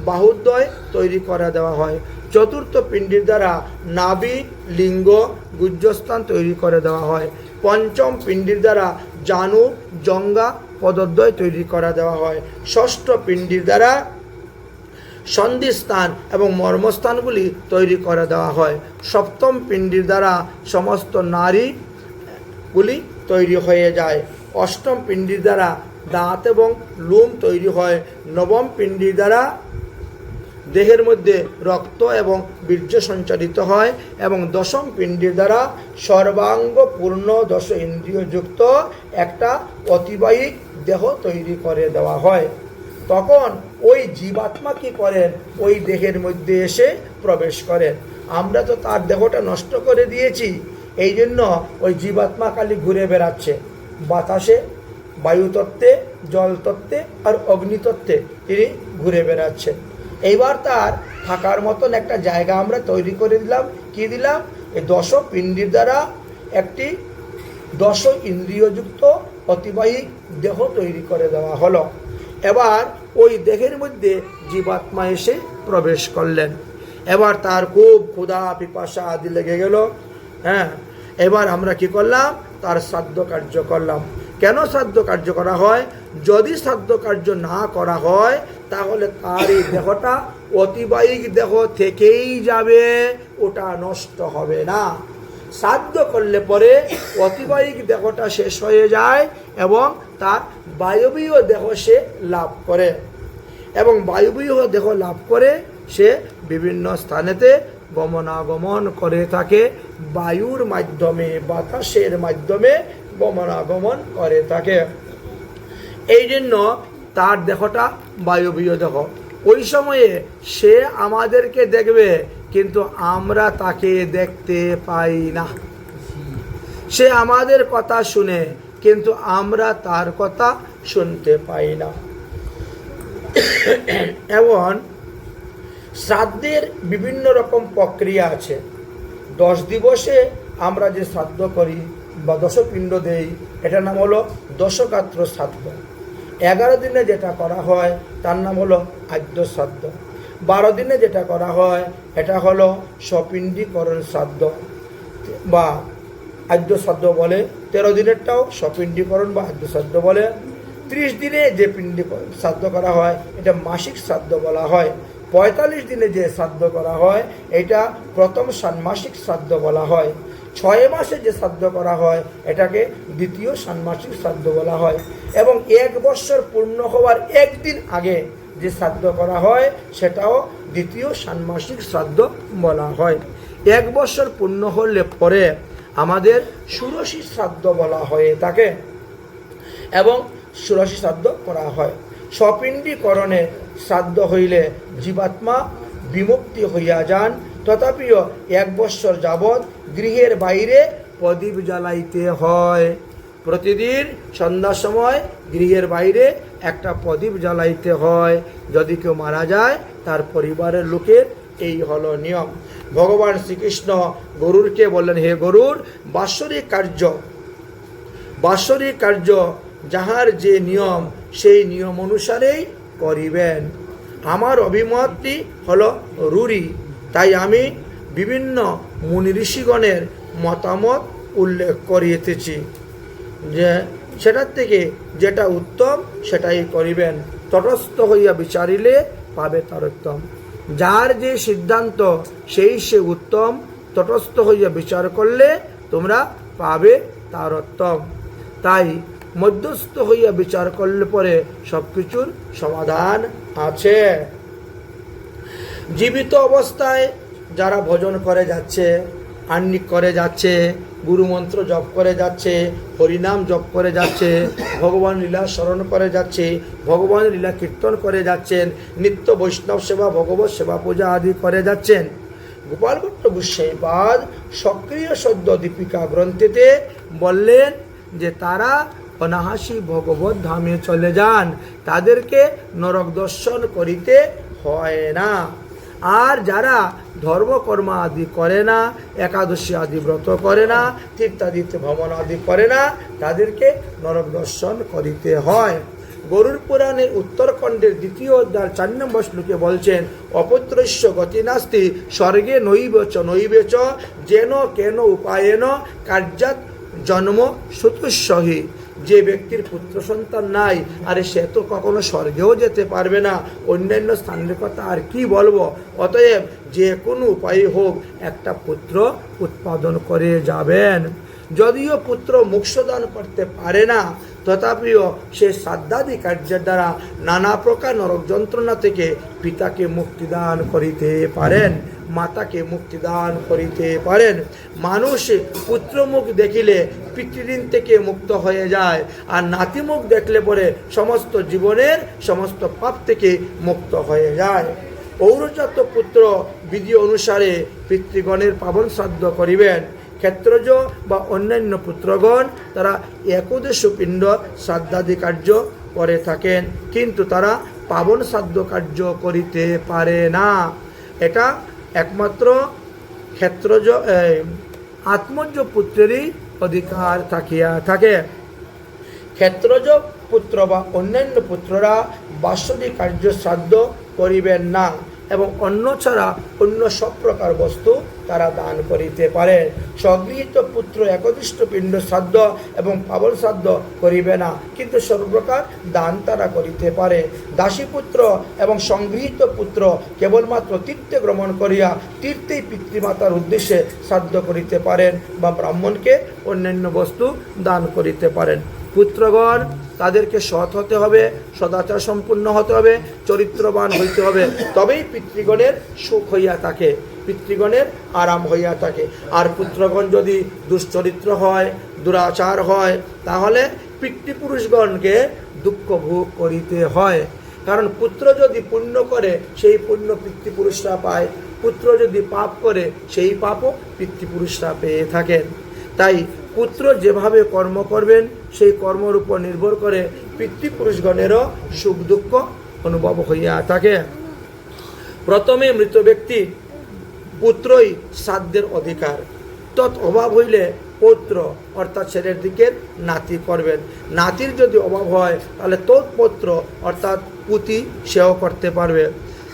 বাহুদ্বয় তৈরি করে দেওয়া হয়। চতুর্থ পিণ্ডির দ্বারা নাভি, লিঙ্গ, গুহ্যস্থান তৈরি করে দেওয়া হয়। পঞ্চম পিণ্ডির দ্বারা জানু, জঙ্ঘা, পদদ্বয় তৈরি করে দেওয়া হয়। ষষ্ঠ পিণ্ডির দ্বারা সন্ধিস্থান এবং মর্মস্থানগুলি তৈরি করে দেওয়া হয়। সপ্তম পিণ্ডির দ্বারা সমস্ত নারীগুলি তৈরি হয়ে যায়। অষ্টম পিণ্ডির দ্বারা দাঁত এবং লোম তৈরি হয়। নবম পিণ্ডির দ্বারা দেহের মধ্যে রক্ত এবং বীর্য সঞ্চারিত হয় এবং দশম পিণ্ডির দ্বারা সর্বাঙ্গ পূর্ণ 10 ইন্দ্রিয়যুক্ত একটা অতিবাহিক দেহ তৈরি করে দেওয়া হয়। তখন ওই জীবাত্মা কি করেন, ওই দেহের মধ্যে এসে প্রবেশ করেন। আমরা তো তার দেহটা নষ্ট করে দিয়েছি, এই জন্য ওই জীবাত্মা খালি ঘুরে বেড়াচ্ছে বাতাসে, বায়ুতত্ত্বে, জলতত্ত্বে আর অগ্নিতত্ত্বে তিনি ঘুরে বেড়াচ্ছেন। এইবার তার থাকার মতন একটা জায়গা আমরা তৈরি করে দিলাম। কি দিলাম? এই 10 পিণ্ডির দ্বারা একটি 10 ইন্দ্রিয়যুক্ত অতিবাহিক দেহ তৈরি করে দেওয়া হলো। এবার ওই দেহের মধ্যে জীবাত্মা এসে প্রবেশ করলেন। এবার তার খুব ক্ষুধা পিপাসা আদি লেগে গেল। এবার আমরা কি করলাম? তার শ্রাদ্ধ কার্য করলাম। কেন শ্রাদ্ধ কার্য করা হয়? যদি শ্রাদ্ধ কার্য না করা হয় তাহলে তার এই দেহটা অতিবাহিক দেহ থেকেই যাবে, ওটা নষ্ট হবে না। শ্রাদ্ধ করলে পরে অতিবাহিক দেহটা শেষ হয়ে যায় এবং তার বায়বীয় দেহ সে লাভ করে এবং বায়বীয় দেহ লাভ করে সে বিভিন্ন স্থানেতে গমনাগমন করে থাকে। বায়ুর মাধ্যমে, বাতাসের মাধ্যমে গমনাগমন করে থাকে। এই জন্য তার দেহটা বায়বীয় দেহ। ওই সময়ে সে আমাদেরকে দেখবে কিন্তু আমরা তাকে দেখতে পাই না। সে আমাদের কথা শুনে, কিন্তু আমরা তার কথা শুনতে পাই না। এবং শ্রাদ্ধের বিভিন্ন রকম প্রক্রিয়া আছে। 10 দিবসে আমরা যে শ্রাদ্ধ করি বা দশপিণ্ড দেই, এটার নাম হলো দশগাত্র শ্রাদ্ধ। 11 দিনে যেটা করা হয় তার নাম হলো আদ্য শ্রাদ্ধ। 12 দিনে যেটা করা হয় এটা হলো সপিণ্ডীকরণ শ্রাদ্ধ বা আদ্য শ্রাদ্ধ বলে। 13 দিনেরটাও সপিণ্ডীকরণ বা আদ্য শ্রাদ্ধ বলে। 30 দিনে যে পিণ্ডি শ্রাদ্ধ করা হয় এটা মাসিক শ্রাদ্ধ বলা হয়। 45 দিনে যে শ্রাদ্ধ করা হয় এটা প্রথম ষান্মাসিক শ্রাদ্ধ বলা হয়। 6 মাসে যে শ্রাদ্ধ করা হয় এটাকে দ্বিতীয় ষান্মাসিক শ্রাদ্ধ বলা হয়। এবং 1 বৎসর পূর্ণ হওয়ার একদিন আগে যে শ্রাদ্ধ করা হয় সেটাও দ্বিতীয় ষান্মাসিক শ্রাদ্ধ বলা হয়। 1 বৎসর পূর্ণ হলে পরে আমাদের ষোড়শী শ্রাদ্ধ বলা হয়ে থাকে এবং ষোড়শী শ্রাদ্ধ করা হয়। সপিণ্ডীকরণে শ্রাদ্ধ হইলে জীবাত্মা বিমুক্তি হইয়া যান, তথাপিও 1 বৎসর যাবৎ গৃহের বাইরে প্রদীপ জ্বালাইতে হয়। প্রতিদিন সন্ধ্যার সময় গৃহের বাইরে একটা প্রদীপ জ্বালাইতে হয়। যদি কেউ মারা যায় তার পরিবারের লোকের এই হলো নিয়ম। ভগবান শ্রীকৃষ্ণ গরুরকে বললেন, হে গরুর, বাৎসরিক কার্য যাহার যে নিয়ম সেই নিয়ম অনুসারেই করিবেন। আমার অভিমতটি হলো রূঢ়ি, তাই আমি বিভিন্ন মুনি ঋষিগণের মতামত উল্লেখ করিতেছি যে সেটার থেকে যেটা উত্তম সেটাই করিবেন। তটস্থ হইয়া বিচারিলে পাবে তার উত্তম। যার যে সিদ্ধান্ত সেই সে উত্তম। তটস্থ হইয়া বিচার করলে তোমরা পাবে তার উত্তম। তাই মধ্যস্থ হইয়া বিচার করলে পরে সব কিছুর সমাধান আছে। জীবিত অবস্থায় যারা ভজন করে যাচ্ছে, আহ্নিক করে যাচ্ছে, গুরুমন্ত্র জপ করে যাচ্ছে, হরিনাম জপ করে যাচ্ছে, ভগবান লীলা স্মরণ করে যাচ্ছে, ভগবান লীলা কীর্তন করে যাচ্ছেন, নিত্য বৈষ্ণব সেবা, ভগবত সেবা পূজা আদি করে যাচ্ছেন। গোপাল ভট্ট গোস্বামীপাদ সক্রিয় সদ্য দীপিকা গ্রন্থেতে বললেন যে তারা অনাহাসী ভগবত ধামে চলে যান, তাদেরকে নরক দর্শন করিতে হয় না। আর যারা ধর্মকর্ম আদি করে না, একাদশী আদি ব্রত করে না, তীর্থাদিতে ভ্রমণ আদি করে না, তাদেরকে নরক দর্শন করিতে হয়। গরুর পুরাণের উত্তরখণ্ডের 2য় অধ্যায় 4 নম্বর শ্লোকে বলছেন, অপুত্রস্য গতি নাস্তি স্বর্গে নৈবেচ যেন কেন উপায়েন কার্যাৎ জন্ম সুতুস্যহি। যে ব্যক্তির পুত্র সন্তান নাই, আরে সে তো কখনো স্বর্গেও যেতে পারবে না, অন্যান্য স্থানের কথা আর কি বলবো। অতএব যে কোনো উপায়ে হোক একটা পুত্র উৎপাদন করে যাবেন। যদিও পুত্র মোক্ষদান করতে পারে না, তথাপিও সে শ্রাদ্ধাদি কার্যের দ্বারা নানা প্রকার নরক যন্ত্রণা থেকে পিতাকে মুক্তিদান করিতে পারেন, মাতাকে মুক্তিদান করিতে পারেন। মানুষ পুত্রমুখ দেখিলে পিতৃঋণ থেকে মুক্ত হয়ে যায়, আর নাতিমুখ দেখলে পরে সমস্ত জীবনের সমস্ত পাপ থেকে মুক্ত হয়ে যায়। ঔরজাত পুত্র বিধি অনুসারে পিতৃগণের পাবন শ্রাদ্ধ করিবেন। ক্ষেত্রজ বা অন্যান্য পুত্রগণ তারা একদেশ পিণ্ড শ্রাদ্ধাদি কার্য করে থাকেন, কিন্তু তারা পাবন শ্রাদ্ধ কার্য করিতে পারে না। এটা একমাত্র ক্ষেত্রজ আত্মজ পুত্রেরই অধিকার থাকিয়া থাকে। ক্ষেত্রজ পুত্র বা অন্যান্য পুত্ররা বাৎসরিক কার্য শ্রাদ্ধ করিবেন না, এবং অন্ন ছাড়া অন্য সব প্রকার বস্তু তারা দান করিতে পারে। স্বগৃহীত পুত্র একদিষ্ট পিণ্ড শ্রাদ্ধ এবং পাবন শ্রাদ্ধ করিবে না, কিন্তু সর্বপ্রকার দান তারা করিতে পারে। দাসীপুত্র এবং সংগৃহীত পুত্র কেবলমাত্র তীর্থে ভ্রমণ করিয়া তীর্থেই পিতৃমাতার উদ্দেশ্যে শ্রাদ্ধ করিতে পারেন বা ব্রাহ্মণকে অন্যান্য বস্তু দান করিতে পারেন। পুত্রগণ তাদেরকে সৎ হতে হবে, সদাচার সম্পূর্ণ হতে হবে, চরিত্রবান হইতে হবে, তবেই পিতৃগণের সুখ হইয়া থাকে, পিতৃগণের আরাম হইয়া থাকে। আর পুত্রগণ যদি দুশ্চরিত্র হয়, দুরাচার হয়, তাহলে পিতৃপুরুষগণকে দুঃখ ভোগ করিতে হয়। কারণ পুত্র যদি পুণ্য করে সেই পুণ্য পিতৃপুরুষরা পায়, পুত্র যদি পাপ করে সেই পাপও পিতৃপুরুষরা পেয়ে থাকেন। তাই পুত্র যেভাবে কর্ম করবেন সেই কর্মের উপর নির্ভর করে পিতৃপুরুষগণেরও সুখ দুঃখ অনুভব হইয়া থাকে। প্রথমে মৃত ব্যক্তি পুত্রই শ্রাদ্ধের অধিকার, তৎ অভাব হইলে পৌত্র অর্থাৎ ছেলের দিকের নাতি করবেন। নাতির যদি অভাব হয় তাহলে তৎপৌত্র অর্থাৎ পুতি সেও করতে পারবে।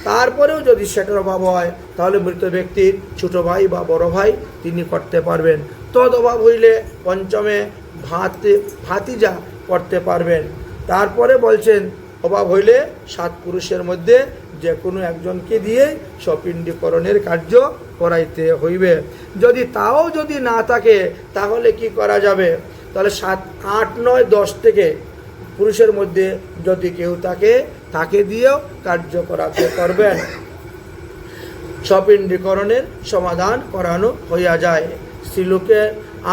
তারপরেও যদি সেটার অভাব হয় তাহলে মৃত ব্যক্তির ছোট ভাই বা বড় ভাই তিনি করতে পারবেন। তদ অভাব হইলে পঞ্চমে ভাতিজা করতে পারবেন। তারপরে বলছেন অভাব হইলে 7 পুরুষের মধ্যে যে কোনো একজনকে দিয়ে সপিণ্ডীকরণের কার্য করাইতে হইবে। যদি তাও যদি না থাকে তাহলে কি করা যাবে? তাহলে 7, 8, 9, 10 থেকে পুরুষের মধ্যে যদি কেউ থাকে তাকে দিয়েও কার্য করাতে পারবেন। সপিণ্ডীকরণের সমাধান করানো হইয়া যায়। স্ত্রীলোকে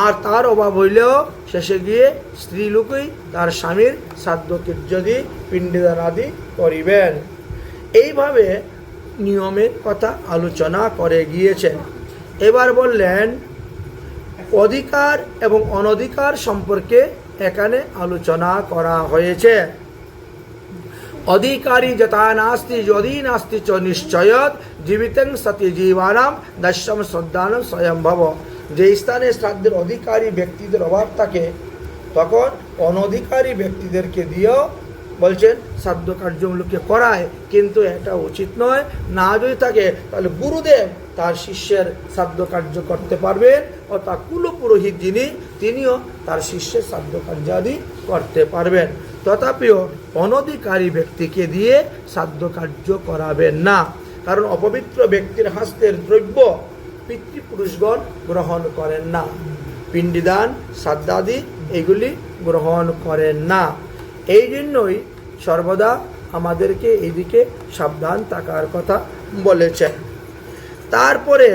আর তার অভাব হইলেও শেষে গিয়ে স্ত্রীলোকই তার স্বামীর শ্রাদ্ধকীর্যদি পিণ্ডদান আদি করিবেন। এইভাবে নিয়মের কথা আলোচনা করে গিয়েছেন। এবার বললেন অধিকার এবং অনধিকার সম্পর্কে এখানে আলোচনা করা হয়েছে। অধিকারী যথা নাস্তি যদি নাস্তি চ নিশ্চয়ত জীবিতং সতি জীবানাম দশম শ্রদ্ধানম স্বয়ংভব। যে স্থানে শ্রাদ্ধের অধিকারী ব্যক্তিদের অভাব থাকে তখন অনধিকারী ব্যক্তিদেরকে দিয়েও বলছেন শ্রাদ্ধ কার্যগুলোকে করায়, কিন্তু এটা উচিত নয়। না যদি থাকে তাহলে গুরুদেব তার শিষ্যের শ্রাদ্ধ কার্য করতে পারবেন, অর্থাৎ কুলপুরোহিত যিনি তিনিও তার শিষ্যের শ্রাদ্ধ কার্যাদি করতে পারবেন। তথাপিও অনধিকারী ব্যক্তিকে দিয়ে শ্রাদ্ধ কার্য করাবেন না, কারণ অপবিত্র ব্যক্তির হস্তের দ্রব্য পিতৃপুরুষগণ গ্রহণ করেন না। পিণ্ডদান শ্রাদ্ধাদি এগুলি গ্রহণ করেন না। এই জন্যই সর্বদা আমাদেরকে এইদিকে সাবধান থাকার কথা বলেছেন। তারপরে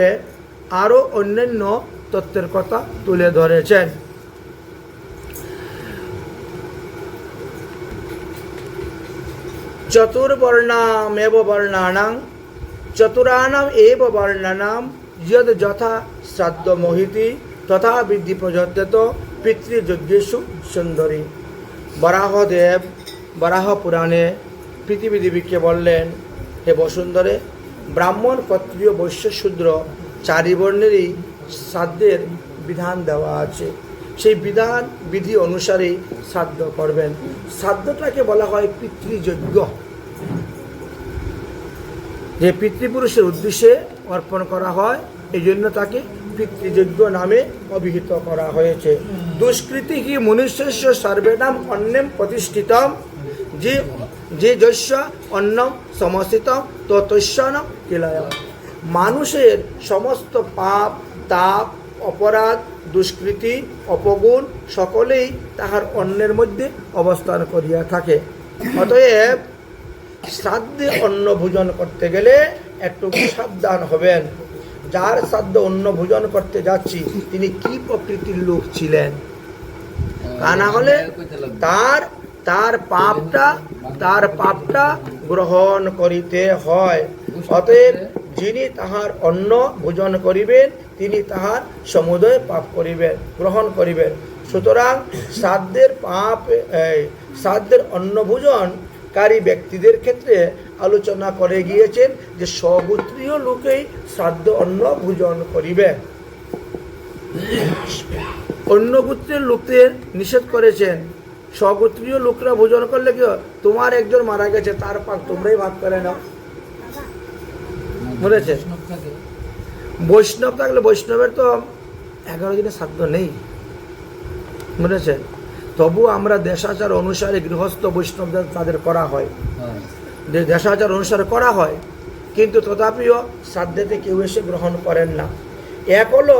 আরও অন্যান্য তত্ত্বের কথা তুলে ধরেছেন। চতুর্বর্ণাম এব বর্ণানাং চতুরানাম এব বর্ণানাম যদ যথা শ্রাদ্ধ মোহিতি তথা বৃদ্ধি প্রযত্ত পিতৃযজ্ঞেষু সুন্দরী। বরাহদেব বরাহ পুরাণে পৃথিবীদেবীকে বললেন, হে বসুন্ধরে, ব্রাহ্মণ ক্ষত্রিয় বৈশ্য শূদ্র 4 বর্ণেরই শ্রাদ্ধের বিধান দেওয়া আছে। সেই বিধান বিধি অনুসারেই শ্রাদ্ধ করবেন। শ্রাদ্ধটাকে বলা হয় পিতৃযজ্ঞ, যে পিতৃপুরুষের উদ্দেশ্যে অর্পণ করা হয়, এই জন্য তাকে পিতৃযজ্ঞ নামে অভিহিত করা হয়েছে। দুষ্কৃতি কি মনুষ্যস্য সর্বেনাম অন্যম প্রতিষ্ঠিতম যে যস্য অন্নম সমস্থিতম তস্যান্নম কিলয়। মানুষের সমস্ত পাপ তাপ অপরাধ দুষ্কৃতি অপগুণ সকলেই তাহার অন্নের মধ্যে অবস্থান করিয়া থাকে। অতএব শ্রাদ্ধে অন্ন ভোজন করতে গেলে একটু সাবধান হবেন। যার শ্রাদ্ধ অন্ন ভোজন করতে যাচ্ছি তিনি কি প্রকৃতির লোক ছিলেন, তা না হলে তার পাপটা গ্রহণ করিতে হয়। অতএব যিনি তাহার অন্ন ভোজন করিবেন তিনি তাহার সমুদয় পাপ করিবেন, গ্রহণ করিবেন। সুতরাং শ্রাদ্ধের অন্ন ভোজনকারী ব্যক্তিদের ক্ষেত্রে আলোচনা করে গিয়েছেন যে স্বগোত্রীয় লোকেই শ্রাদ্ধ অন্ন ভোজন করিবে। অন্য গোত্রের লোকদের নিষেধ করেছেন। স্বগোত্রীয় লোকরা ভোজন করলে কি, তোমার একজন মারা গেছে তার পাক তোমরাই ভাগ করে নাও, বুঝেছে? বৈষ্ণব থাকলে বৈষ্ণবের তো 11 দিনের শ্রাদ্ধ নেই, বুঝেছেন? তবু আমরা দেশাচার অনুসারে গৃহস্থ বৈষ্ণবদের তাদের করা হয়, যে দেশাচার অনুসারে করা হয়, কিন্তু তথাপিও শ্রাদ্ধেতে কেউ এসে গ্রহণ করেন না। এক হলো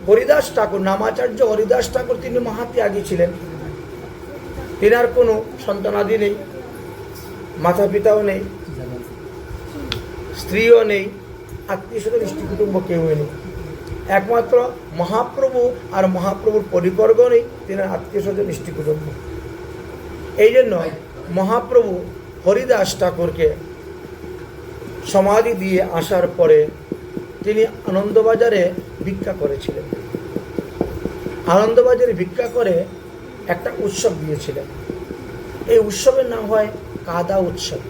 হরিদাস ঠাকুর, নামাচার্য হরিদাস ঠাকুর, তিনি মহাত্যাগী ছিলেন। তিনার কোনো সন্তানাদি নেই, মাতা পিতাও নেই, স্ত্রীও নেই, আত্মীয় স্বজন ইষ্ট কুটুম্ব কেউই নেই। একমাত্র মহাপ্রভু আর মহাপ্রভুর পরিবর্গ নেই, তিনার আত্মীয় স্বজন ইষ্ট কুটুম্ব। এই জন্য মহাপ্রভু হরিদাস ঠাকুরকে সমাধি দিয়ে আসার পরে তিনি আনন্দবাজারে ভিক্ষা করেছিলেন। আনন্দবাজারে ভিক্ষা করে একটা উৎসব দিয়েছিলেন। এই উৎসবের নাম হয় কাদা উৎসব।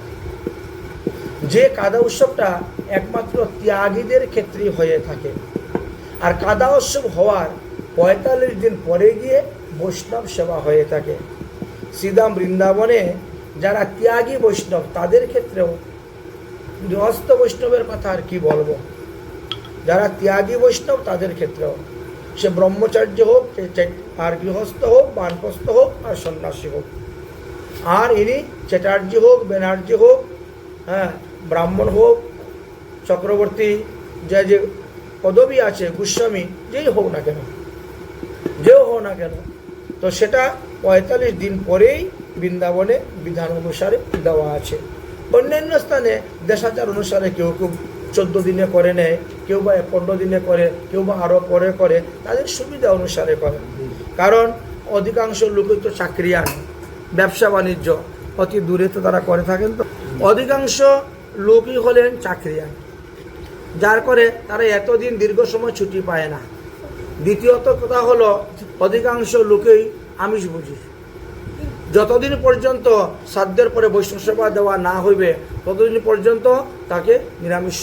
যে কাদা উৎসবটা একমাত্র ত্যাগীদের ক্ষেত্রেই হয়ে থাকে। আর কাদা উৎসব হওয়ার ৪৫ দিন পরে গিয়ে বৈষ্ণব সেবা হয়ে থাকে। শ্রীধাম বৃন্দাবনে যারা ত্যাগী বৈষ্ণব তাদের ক্ষেত্রেও, গৃহস্থ বৈষ্ণবের কথা আর কি বলবো, যারা ত্যাগী বৈষ্ণব তাদের ক্ষেত্রেও, সে ব্রহ্মচার্য হোক আর গৃহস্থ হোক, বানপ্রস্থ হোক আর সন্ন্যাসী হোক, আর ইনি চ্যাটার্জি হোক, ব্যানার্জি হোক, হ্যাঁ, ব্রাহ্মণ হোক, চক্রবর্তী, যে যে পদবী আছে, গোস্বামী, যেই হোক না কেন, তো সেটা ৪৫ দিন পরেই বৃন্দাবনে বিধান অনুসারে দেওয়া আছে। অন্যান্য স্থানে দেশাচার অনুসারে কেউ ১৪ দিনে করে নেয়, কেউ বা ১৫ দিনে করে, কেউ বা আরও পরে করে, তাদের সুবিধা অনুসারে করে। কারণ অধিকাংশ লোকই তো চাকরিয়ান, ব্যবসা বাণিজ্য অতি দূরে তো তারা করে থাকেন। তো অধিকাংশ লোকই হলেন চাকরিয়ান, যার করে তারা এতদিন দীর্ঘ সময় ছুটি পায় না। দ্বিতীয়ত কথা হলো, অধিকাংশ লোকেই আমিষ বুঝি। যতদিন পর্যন্ত সাধ্যের পরে বৈষ্ণব সেবা দেওয়া না হইবে ততদিন পর্যন্ত তাকে নিরামিষ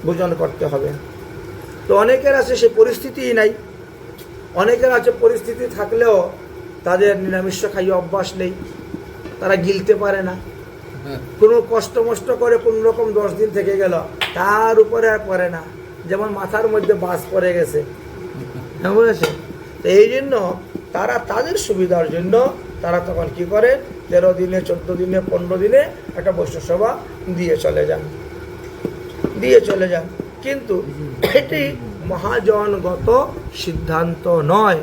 ভোজন করতে হবে। তো অনেকের আছে সে পরিস্থিতিই নাই, অনেকের আছে পরিস্থিতি থাকলেও তাদের নিরামিষ খাইয়ে অভ্যাস নেই, তারা গিলতে পারে না। কোনো কষ্ট মষ্ট করে কোন রকম 10 দিন থেকে গেল, তার উপরে আর পড়ে না, যেমন মাথার মধ্যে বাস পড়ে গেছে, বুঝেছে? তো এই জন্য তারা তাদের সুবিধার জন্য তারা তখন কি করে, 13 দিনে, 14 দিনে, 15 দিনে একটা বৈষ্ণব সেবা দিয়ে চলে যান। কিন্তু এটি মহাজনগত সিদ্ধান্ত নয়,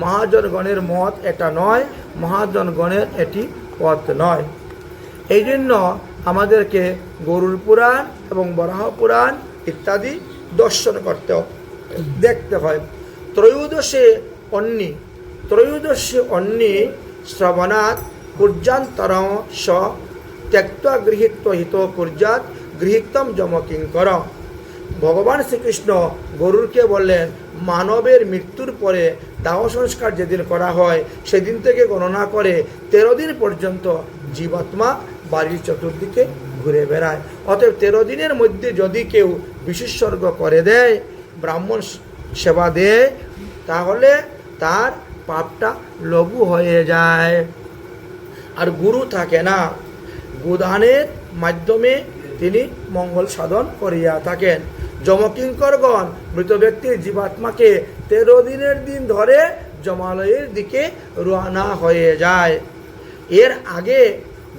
মহাজনগণের মত এটা নয়, মহাজনগণের এটি পথ নয়। এই জন্য আমাদেরকে গরুড় পুরাণ এবং বরাহ পুরাণ ইত্যাদি দর্শন করতে দেখতে হয়। ত্রয়োদশে অন্নি শ্রবণাৎ কুর্যান্তর স ত্যক্তা গৃহীত্ব হিত কুর্যাৎ গৃহীতম যমকিঙ্কর। ভগবান শ্রীকৃষ্ণ গরুরকে বললেন, মানবের মৃত্যুর পরে দাহ সংস্কার যেদিন করা হয় সেদিন থেকে গণনা করে 13 দিন পর্যন্ত জীবাত্মা বাড়ির চতুর্দিকে ঘুরে বেড়ায়। অতএব 13 দিনের মধ্যে যদি কেউ বিশেষর্গ করে দেয়, ব্রাহ্মণ সেবা দেয়, তাহলে তার পাপটা লঘু হয়ে যায়, আর গুরু থাকে না। গোদানের মাধ্যমে তিনি মঙ্গল সাধন করিয়া থাকেন। যমকিঙ্করগণ মৃত ব্যক্তির জীবাত্মাকে 13 দিনের দিন ধরে যমালয়ের দিকে রওনা হয়ে যায়। এর আগে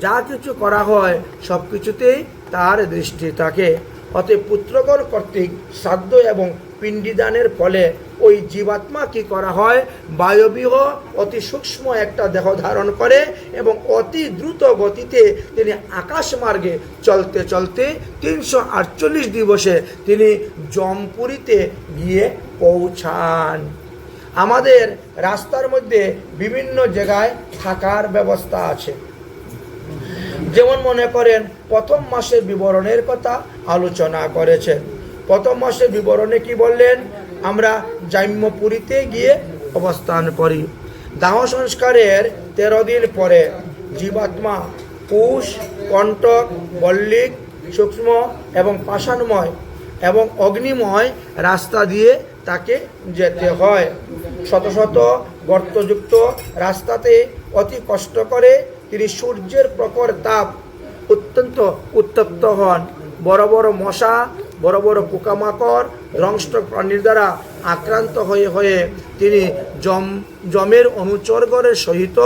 যা কিছু করা হয় সব কিছুতেই তার দৃষ্টি থাকে। অতএব পুত্রগণ কর্তৃক শ্রাদ্ধ এবং পিণ্ডিদানের ফলে ওই জীবাত্মা কি করা হয়, বায়বীয় অতি সূক্ষ্ম একটা দেহ ধারণ করে এবং অতি দ্রুত গতিতে তিনি আকাশ মার্গে চলতে চলতে 348 দিবসে তিনি জমপুরীতে গিয়ে পৌঁছান। আমাদের রাস্তার মধ্যে বিভিন্ন জায়গায় থাকার ব্যবস্থা আছে। যেমন মনে করেন, প্রথম মাসের বিবরণের কথা আলোচনা করেছেন। প্রথম মাসের বিবরণে কি বললেন, আমরা জাম্যপুরীতে গিয়ে অবস্থান করি। দাহ সংস্কারের 13 দিন পরে জীবাত্মা কুশ, কণ্টক, বল্লিক, সূক্ষ্ম এবং পাষাণময় এবং অগ্নিময় রাস্তা দিয়ে তাকে যেতে হয়। শত শত গর্তযুক্ত রাস্তাতে অতি কষ্ট করে তিনি সূর্যের প্রখর তাপ অত্যন্ত উত্তপ্ত হন। বড় বড় মশা, বড় বড় পোকামাকড়, ধ্বংসক প্রাণীর দ্বারা আক্রান্ত হয়ে তিনি যমের অনুচরগণের সহিত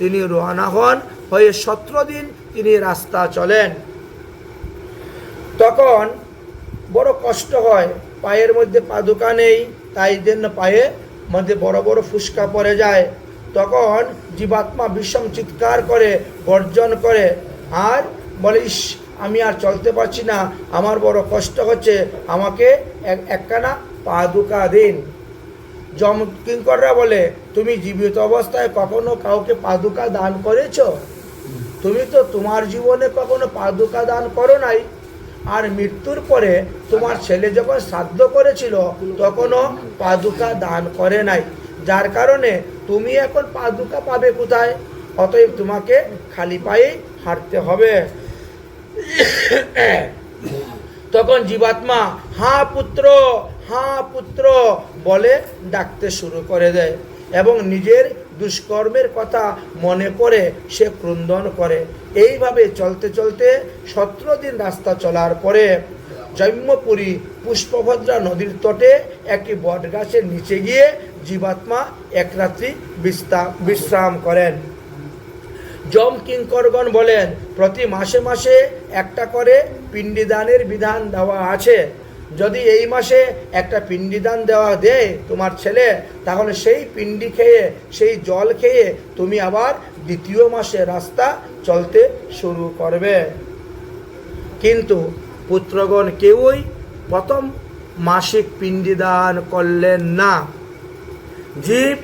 তিনি রওনা হন হয়ে 17 দিন তিনি রাস্তা চলেন। তখন বড় কষ্ট হয়, পায়ের মধ্যে পাদুকা নেই, তাই জন্য পায়ে মধ্যে বড় বড় ফুসকা পড়ে যায়। তখন জীবাত্মা বিষম চিৎকার করে, গর্জন করে, আর বলে, ইস, আমি আর চলতে পারছি না, আমার বড় কষ্ট হচ্ছে, আমাকে একখানা পাদুকা দিন। যমকিঙ্কররা বলে, তুমি জীবিত অবস্থায় কখনো কাউকে পাদুকা দান করেছো? তুমি তো তোমার জীবনে কখনো পাদুকা দান করো নাই, আর মৃত্যুর পরে তোমার ছেলে যখন শ্রাদ্ধ করেছিল তখনও পাদুকা দান করে নাই। যার কারণে তুমি এখন পাদুকা পাবে কোথায়? অতএব তোমাকে খালি পায়ে হাঁটতে হবে। তখন জীবাত্মা হা পুত্র বলে ডাকতে শুরু করে দেয় এবং নিজের দুষ্কর্মের কথা মনে করে সে ক্রন্দন করে। এইভাবে চলতে চলতে 17 দিন রাস্তা চলার পরে জৈম্যপুরী পুষ্পভদ্রা নদীর তটে একটি বটগাছের নিচে গিয়ে জীবাত্মা এক রাত্রি বিশ্রাম করেন। যম কিঙ্করগণ বলেন, প্রতি মাসে মাসে একটা করে পিণ্ডিদানের বিধান দেওয়া আছে। যদি এই মাসে একটা পিণ্ডিদান দেয় তোমার ছেলে, তাহলে সেই পিণ্ডি খেয়ে, সেই জল খেয়ে তুমি আবার দ্বিতীয় মাসে রাস্তা চলতে শুরু করবে। কিন্তু পুত্রগণ কেউই প্রথম মাসিক পিণ্ডিদান করলেন না। জীব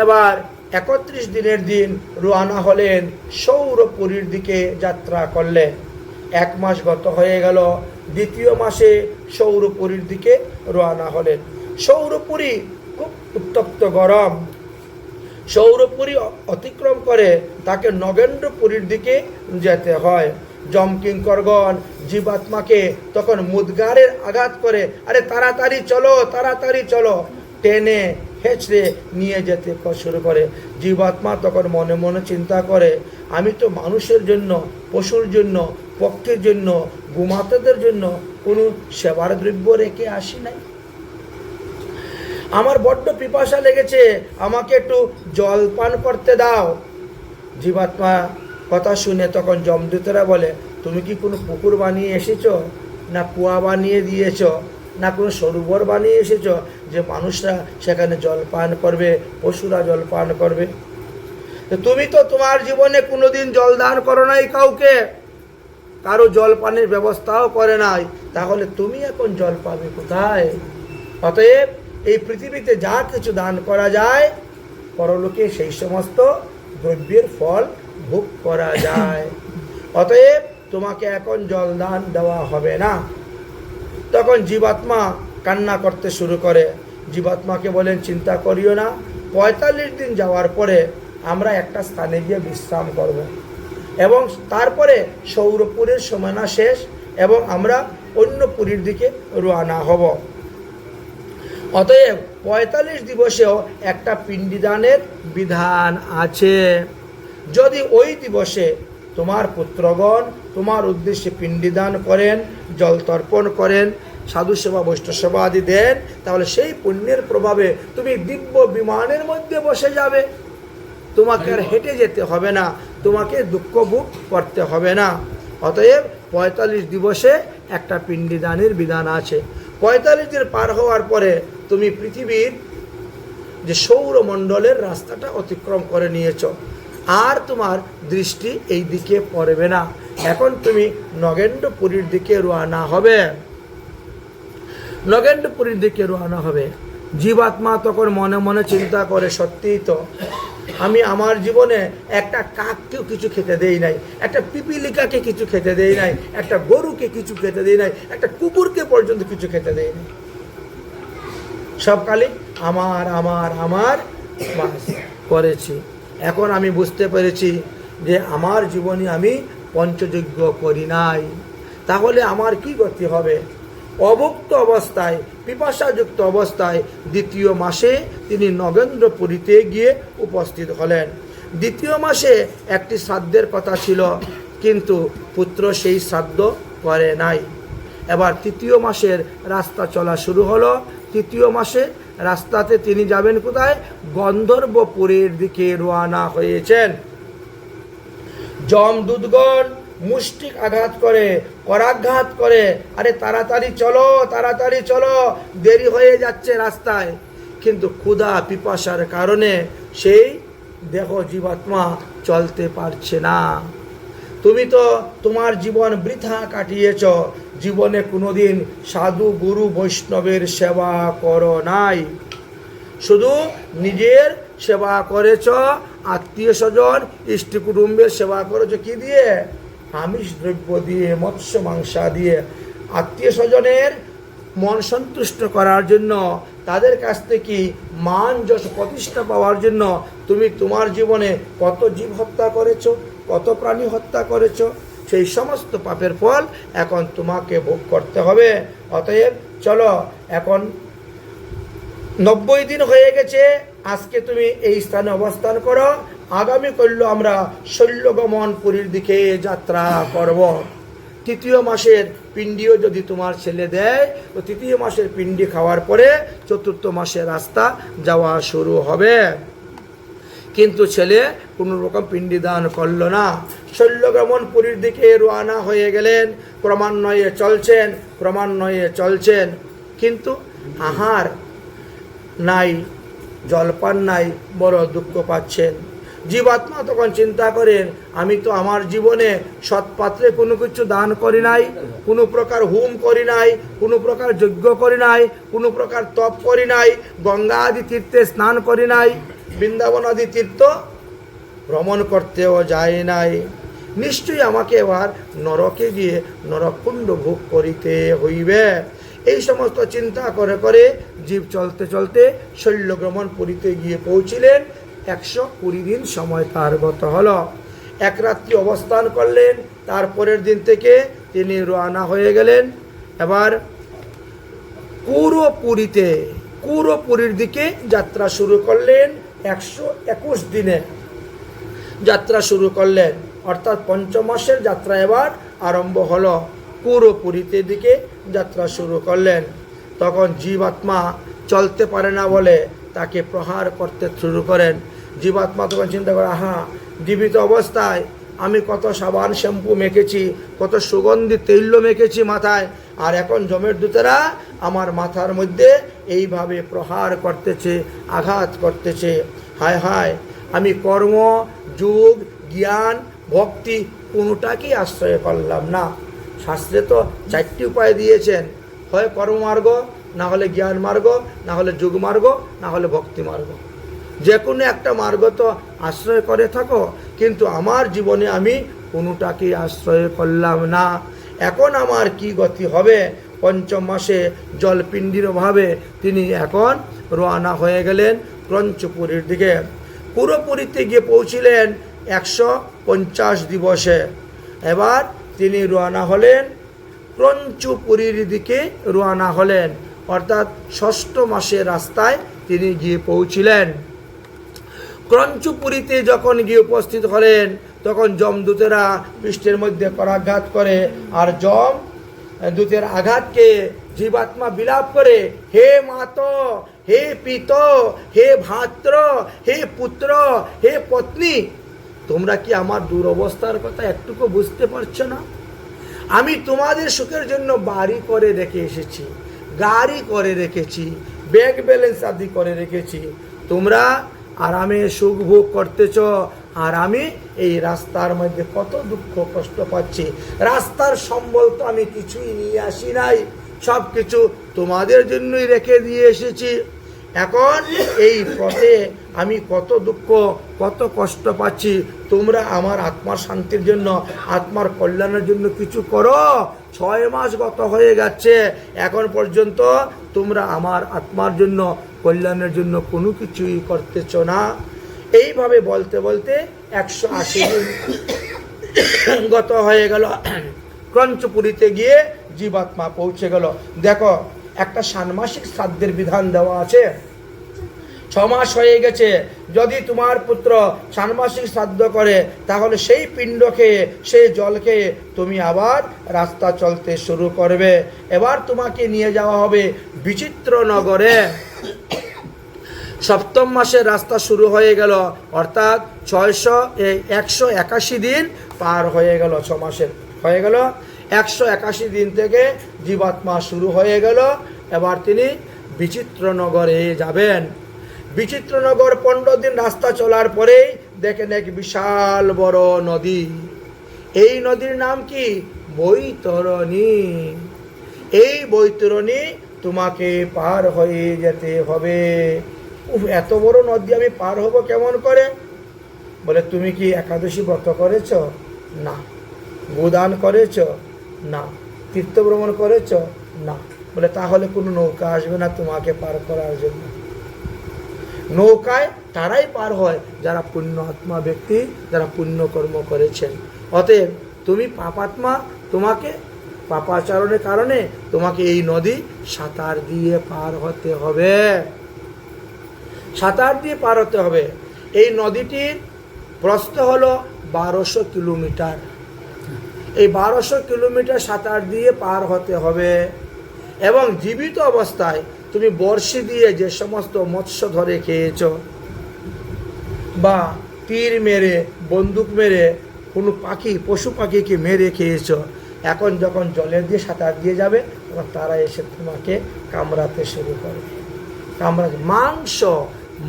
এবার 31 দিনের দিন রওনা হলেন, সৌরপুরীর দিকে যাত্রা করলেন। 1 মাস গত হয়ে গেল, দ্বিতীয় মাসে সৌরপুরীর দিকে রওনা হলেন। সৌরপুরী খুব উত্তপ্ত গরম। সৌরপুরী অতিক্রম করে তাকে নগেন্দ্রপুরীর দিকে যেতে হয়। যমকিঙ্করগণ জীবাত্মাকে তখন মুদ্গারের আঘাত করে, আরে তাড়াতাড়ি চলো টেনে হেঁচড়ে নিয়ে যেতে শুরু করে। জীবাত্মা তখন মনে মনে চিন্তা করে, আমি তো মানুষের জন্য, পশুর জন্য, পক্ষীর জন্য, গোমাতাদের জন্য কোনো সেবার দ্রব্য রেখে আসি নাই। আমার বড্ড পিপাসা লেগেছে, আমাকে একটু জল পান করতে দাও। জীবাত্মা কথা শুনে তখন যমদূতেরা বলে, তুমি কি কোনো পুকুর বানিয়ে এসেছো, না কুয়া বানিয়ে দিয়েছ, না কোনো সরোবর বানিয়ে এসেছো যে মানুষরা সেখানে জল পান করবে, পশুরা জল পান করবে? তুমি তো তোমার জীবনে কোনোদিন জল দান করো নাই কাউকে, কারো জল পানের ব্যবস্থাও করে নাই, তাহলে তুমি এখন জল পাবে কোথায়? অতএব এই পৃথিবীতে যা কিছু দান করা যায়, পরলোকে সেই সমস্ত দ্রব্যের ফল ভোগ করা যায়। অতএব তোমাকে এখন জল দান দেওয়া হবে না। তখন জীবাত্মা কান্না করতে শুরু করে। জীবাত্মাকে বলেন, চিন্তা করিও না, 45 দিন যাওয়ার পরে আমরা একটা স্থানে গিয়ে বিশ্রাম করব এবং তারপরে সৌরপুরের সীমানা শেষ এবং আমরা অন্য পুরীর দিকে রওনা হব। অতএব 45 দিবসেও একটা পিণ্ডিদানের বিধান আছে। যদি ওই দিবসে তোমার পুত্রগণ তোমার উদ্দেশ্যে পিণ্ডিদান করেন, জল তর্পণ করেন, সাধু সেবা, বৈষ্ণব সেবা আদি দেন, তাহলে সেই পুণ্যের প্রভাবে তুমি দিব্য বিমানের মধ্যে বসে যাবে। তোমাকে আর হেঁটে যেতে হবে না, তোমাকে দুঃখ ভোগ করতে হবে না। অতএব 45 দিবসে একটা পিণ্ডিদানের বিধান আছে। 45 দিন পার হওয়ার পরে তুমি পৃথিবীর যে সৌরমণ্ডলের রাস্তাটা অতিক্রম করে নিয়েছ, আর তোমার দৃষ্টি এই দিকে পড়বে না। এখন তুমি নগেন্দ্রপুরীর দিকে রওনা হবে। নগেন্দ্রপুরীর দিকে রওনা হবে। জীবাত্মা তখন মনে মনে চিন্তা করে, সত্যিই তো আমি আমার জীবনে একটা কাককেও কিছু খেতে দেই নাই, একটা পিপিলিকাকে কিছু খেতে দেই নাই, একটা গরুকে কিছু খেতে দেই নাই, একটা কুকুরকে পর্যন্ত কিছু খেতে দেই নাই। সব খালি আমার আমার আমার বাস করেছি। এখন আমি বুঝতে পেরেছি যে আমার জীবনে আমি পঞ্চযজ্ঞ করি নাই, তাহলে আমার কি করতে হবে? অভুক্ত অবস্থায়, পিপাসাযুক্ত অবস্থায় দ্বিতীয় মাসে তিনি নগেন্দ্রপুরীতে গিয়ে উপস্থিত হলেন। দ্বিতীয় মাসে একটি শ্রাদ্ধের কথা ছিল, কিন্তু পুত্র সেই শ্রাদ্ধ করে নাই। এবার তৃতীয় মাসের রাস্তা চলা শুরু হলো। তৃতীয় মাসে রাস্তাতে তিনি যাবেন কোথায়? গন্ধর্বপুরের দিকে রওনা হয়েছেন। যমদূতগণ মুষ্টিক আঘাত করে, করাঘাত করে, আরে তাড়াতাড়ি চলো, দেরি হয়ে যাচ্ছে রাস্তায়। কিন্তু ক্ষুধা পিপাসার কারণে সেই দেহ জীবাত্মা চলতে পারছে না। তুমি তো তোমার জীবন বৃথা কাটিয়েছ, জীবনে কোনোদিন সাধু গুরু বৈষ্ণবের সেবা করো নাই, শুধু নিজের সেবা করেছ, আত্মীয় স্বজন ইষ্ট কুটুম্বের সেবা করেছ কি দিয়ে? আমিষ দ্রব্য দিয়ে, মৎস্য মাংসা দিয়ে। আত্মীয় স্বজনের মন সন্তুষ্ট করার জন্য, তাদের কাছ থেকে মান যশ প্রতিষ্ঠা পাওয়ার জন্য তুমি তোমার জীবনে কত জীব হত্যা করেছো, কত প্রাণী হত্যা করেছো, সেই সমস্ত পাপের ফল এখন তোমাকে ভোগ করতে হবে। অতএব চলো, এখন 90 দিন হয়ে গেছে, আজকে তুমি এই স্থানে অবস্থান করো। আগামী কল্য আমরা শৈলগমন পুরীর দিকে যাত্রা করব। 3য় মাসের পিণ্ডিও যদি তোমার ছেলে দেয়, তো 3য় মাসের পিণ্ডি খাওয়ার পরে 4র্থ মাসের রাস্তা যাওয়া শুরু হবে। কিন্তু ছেলে কোনো রকম পিণ্ডি দান করল না। শৈলগমন পুরীর দিকে রওনা হয়ে গেলেন, ক্রমান্বয়ে চলছেন, কিন্তু আহার নাই, জলপান নাই, বড় দুঃখ পাচ্ছেন। জীবাত্মা তখন চিন্তা করেন, আমি তো আমার জীবনে সৎপাত্রে কোনো কিছু দান করি নাই, কোনো প্রকার হোম করি নাই, কোনো প্রকার যজ্ঞ করি নাই, কোনো প্রকার তপ করি নাই, গঙ্গা আদি তীর্থে স্নান করি নাই, বৃন্দাবন আদি তীর্থ ভ্রমণ করতেও যায় নাই। নিশ্চয়ই আমাকে এবার নরকে গিয়ে নরকুণ্ড ভোগ করিতে হইবে। এই সমস্ত চিন্তা করে করে জীব চলতে চলতে শৈলগ্রমণ পুরীতে গিয়ে পৌঁছিলেন। 120 দিন সময় তার গত হলো। এক রাত্রি অবস্থান করলেন, তারপরের দিন থেকে তিনি রওনা হয়ে গেলেন। এবার পুরীর দিকে যাত্রা শুরু করলেন। 121 দিনে যাত্রা শুরু করলেন, অর্থাৎ 5ম মাসের যাত্রা এবার আরম্ভ হলো। পুরীতে দিকে যাত্রা শুরু করলেন। তখন জীবাত্মা চলতে পারে না বলে তাকে প্রহার করতে শুরু করেন। জীবাত্মা তখন চিন্তা করে, আহা, জীবিত অবস্থায় আমি কত সাবান শ্যাম্পু মেখেছি, কত সুগন্ধি তৈল মেখেছি মাথায়, আর এখন যমের দূতেরা আমার মাথার মধ্যে এইভাবে প্রহার করতেছে, আঘাত করতেছে। হায় হায়, আমি কর্ম, যোগ, জ্ঞান, ভক্তি কোনোটাকেই আশ্রয় করলাম না। শাস্ত্রে তো 4টি উপায় দিয়েছেন, হয় কর্মমার্গ, না হলে জ্ঞান মার্গ, না হলে যোগ মার্গ, না হলে ভক্তি মার্গ। যে কোনো একটা মার্গ তো আশ্রয় করে থাকো, কিন্তু আমার জীবনে আমি কোনোটাকেই আশ্রয় করলাম না। এখন আমার কি গতি হবে? 5ম মাসে জলপিণ্ডির অভাবে তিনি এখন রওনা হয়ে গেলেন ক্রঞ্চপুরীর দিকে। পুরীতে গিয়ে পৌঁছিলেন 150 দিবসে। এবার তিনি রওনা হলেন ক্রঞ্চপুরীর দিকে, রওনা হলেন, অর্থাৎ 6ষ্ঠ মাসের রাস্তায় তিনি গিয়ে পৌঁছিলেন। ক্রঞ্চপুরীতে যখন গিয়ে উপস্থিত হলেন, তখন যমদূতেরা পৃষ্ঠের মধ্যে করাঘাত করে, আর যম দূতের আঘাতকে জীবাত্মা বিলাপ করে, হে মাত, হে পিত, হে ভাত্র, হে পুত্র, হে পত্নী, তোমরা কি আমার দুরবস্থার কথা একটুকু বুঝতে পারছো না? আমি তোমাদের সুখের জন্য বাড়ি করে রেখে এসেছি, গাড়ি করে রেখেছি, ব্যাংক ব্যালেন্স আদি করে রেখেছি, তোমরা আরামে সুখ ভোগ করতেছ, আর আমি এই রাস্তার মধ্যে কত দুঃখ কষ্ট পাচ্ছি। রাস্তার সম্বল তো আমি কিছুই নিয়ে আসি নাই, সব কিছু তোমাদের জন্যই রেখে দিয়ে এসেছি। এখন এই পথে আমি কত দুঃখ, কত কষ্ট পাচ্ছি, তোমরা আমার আত্মার শান্তির জন্য, আত্মার কল্যাণের জন্য কিছু করো। 6 মাস গত হয়ে যাচ্ছে, এখন পর্যন্ত তোমরা আমার আত্মার জন্য, কল্যাণের জন্য কোনো কিছুই করতেছ না। এইভাবে বলতে বলতে 180 দিন গত হয়ে গেল। ক্রঞ্চপুরীতে গিয়ে জীবাত্মা পৌঁছে গেল। দেখো, একটা ষান্মাসিক শ্রাদ্ধের বিধান দেওয়া আছে। 6 মাস হয়ে গেছে, যদি তোমার পুত্র ষান্মাসিক শ্রাদ্ধ করে, তাহলে সেই পিণ্ড খেয়ে, সেই জল খেয়ে তুমি আবার রাস্তা চলতে শুরু করবে। এবার তোমাকে নিয়ে যাওয়া হবে বিচিত্রনগরে। 7ম মাসের রাস্তা শুরু হয়ে গেল, অর্থাৎ 181 দিন পার হয়ে গেল। 6 মাসের হয়ে গেল, 181 দিন থেকে জীবাত্মা শুরু হয়ে গেল। এবার তিনি বিচিত্রনগরে যাবেন। বিচিত্রনগর 15 দিন রাস্তা চলার পরেই দেখেন এক বিশাল বড় নদী। এই নদীর নাম কি? বৈতরণী। এই বৈতরণী তোমাকে পার হয়ে যেতে হবে। এত বড় নদী আমি পার হব কেমন করে? বলে, তুমি কি একাদশী ব্রত করেছ? না। গোদান করেছ? না। তীর্থ ভ্রমণ করেছ? না। বলে তাহলে কোনো নৌকা আসবে না তোমাকে পার করার জন্য। নৌকায় তারাই পার হয় যারা পুণ্য আত্মা ব্যক্তি, যারা পুণ্য কর্ম করেছেন। অতএব তুমি পাপাত্মা, তোমাকে পাপাচরণের কারণে তোমাকে এই নদী সাঁতার দিয়ে পার হতে হবে, সাঁতার দিয়ে পার হতে হবে। এই নদীটির প্রস্থ হলো 1200 কিলোমিটার। এই 1200 কিলোমিটার সাঁতার দিয়ে পার হতে হবে। এবং জীবিত অবস্থায় তুমি বড়শি দিয়ে যে সমস্ত মৎস্য ধরে খেয়েছ, বা তীর মেরে, বন্দুক মেরে কোনো পাখি, পশু পাখিকে মেরে খেয়েছ, এখন যখন জলের দিয়ে সাঁতার দিয়ে যাবে তখন তারা এসে তোমাকে কামড়াতে শুরু করবে। কামড়াতে মাংস,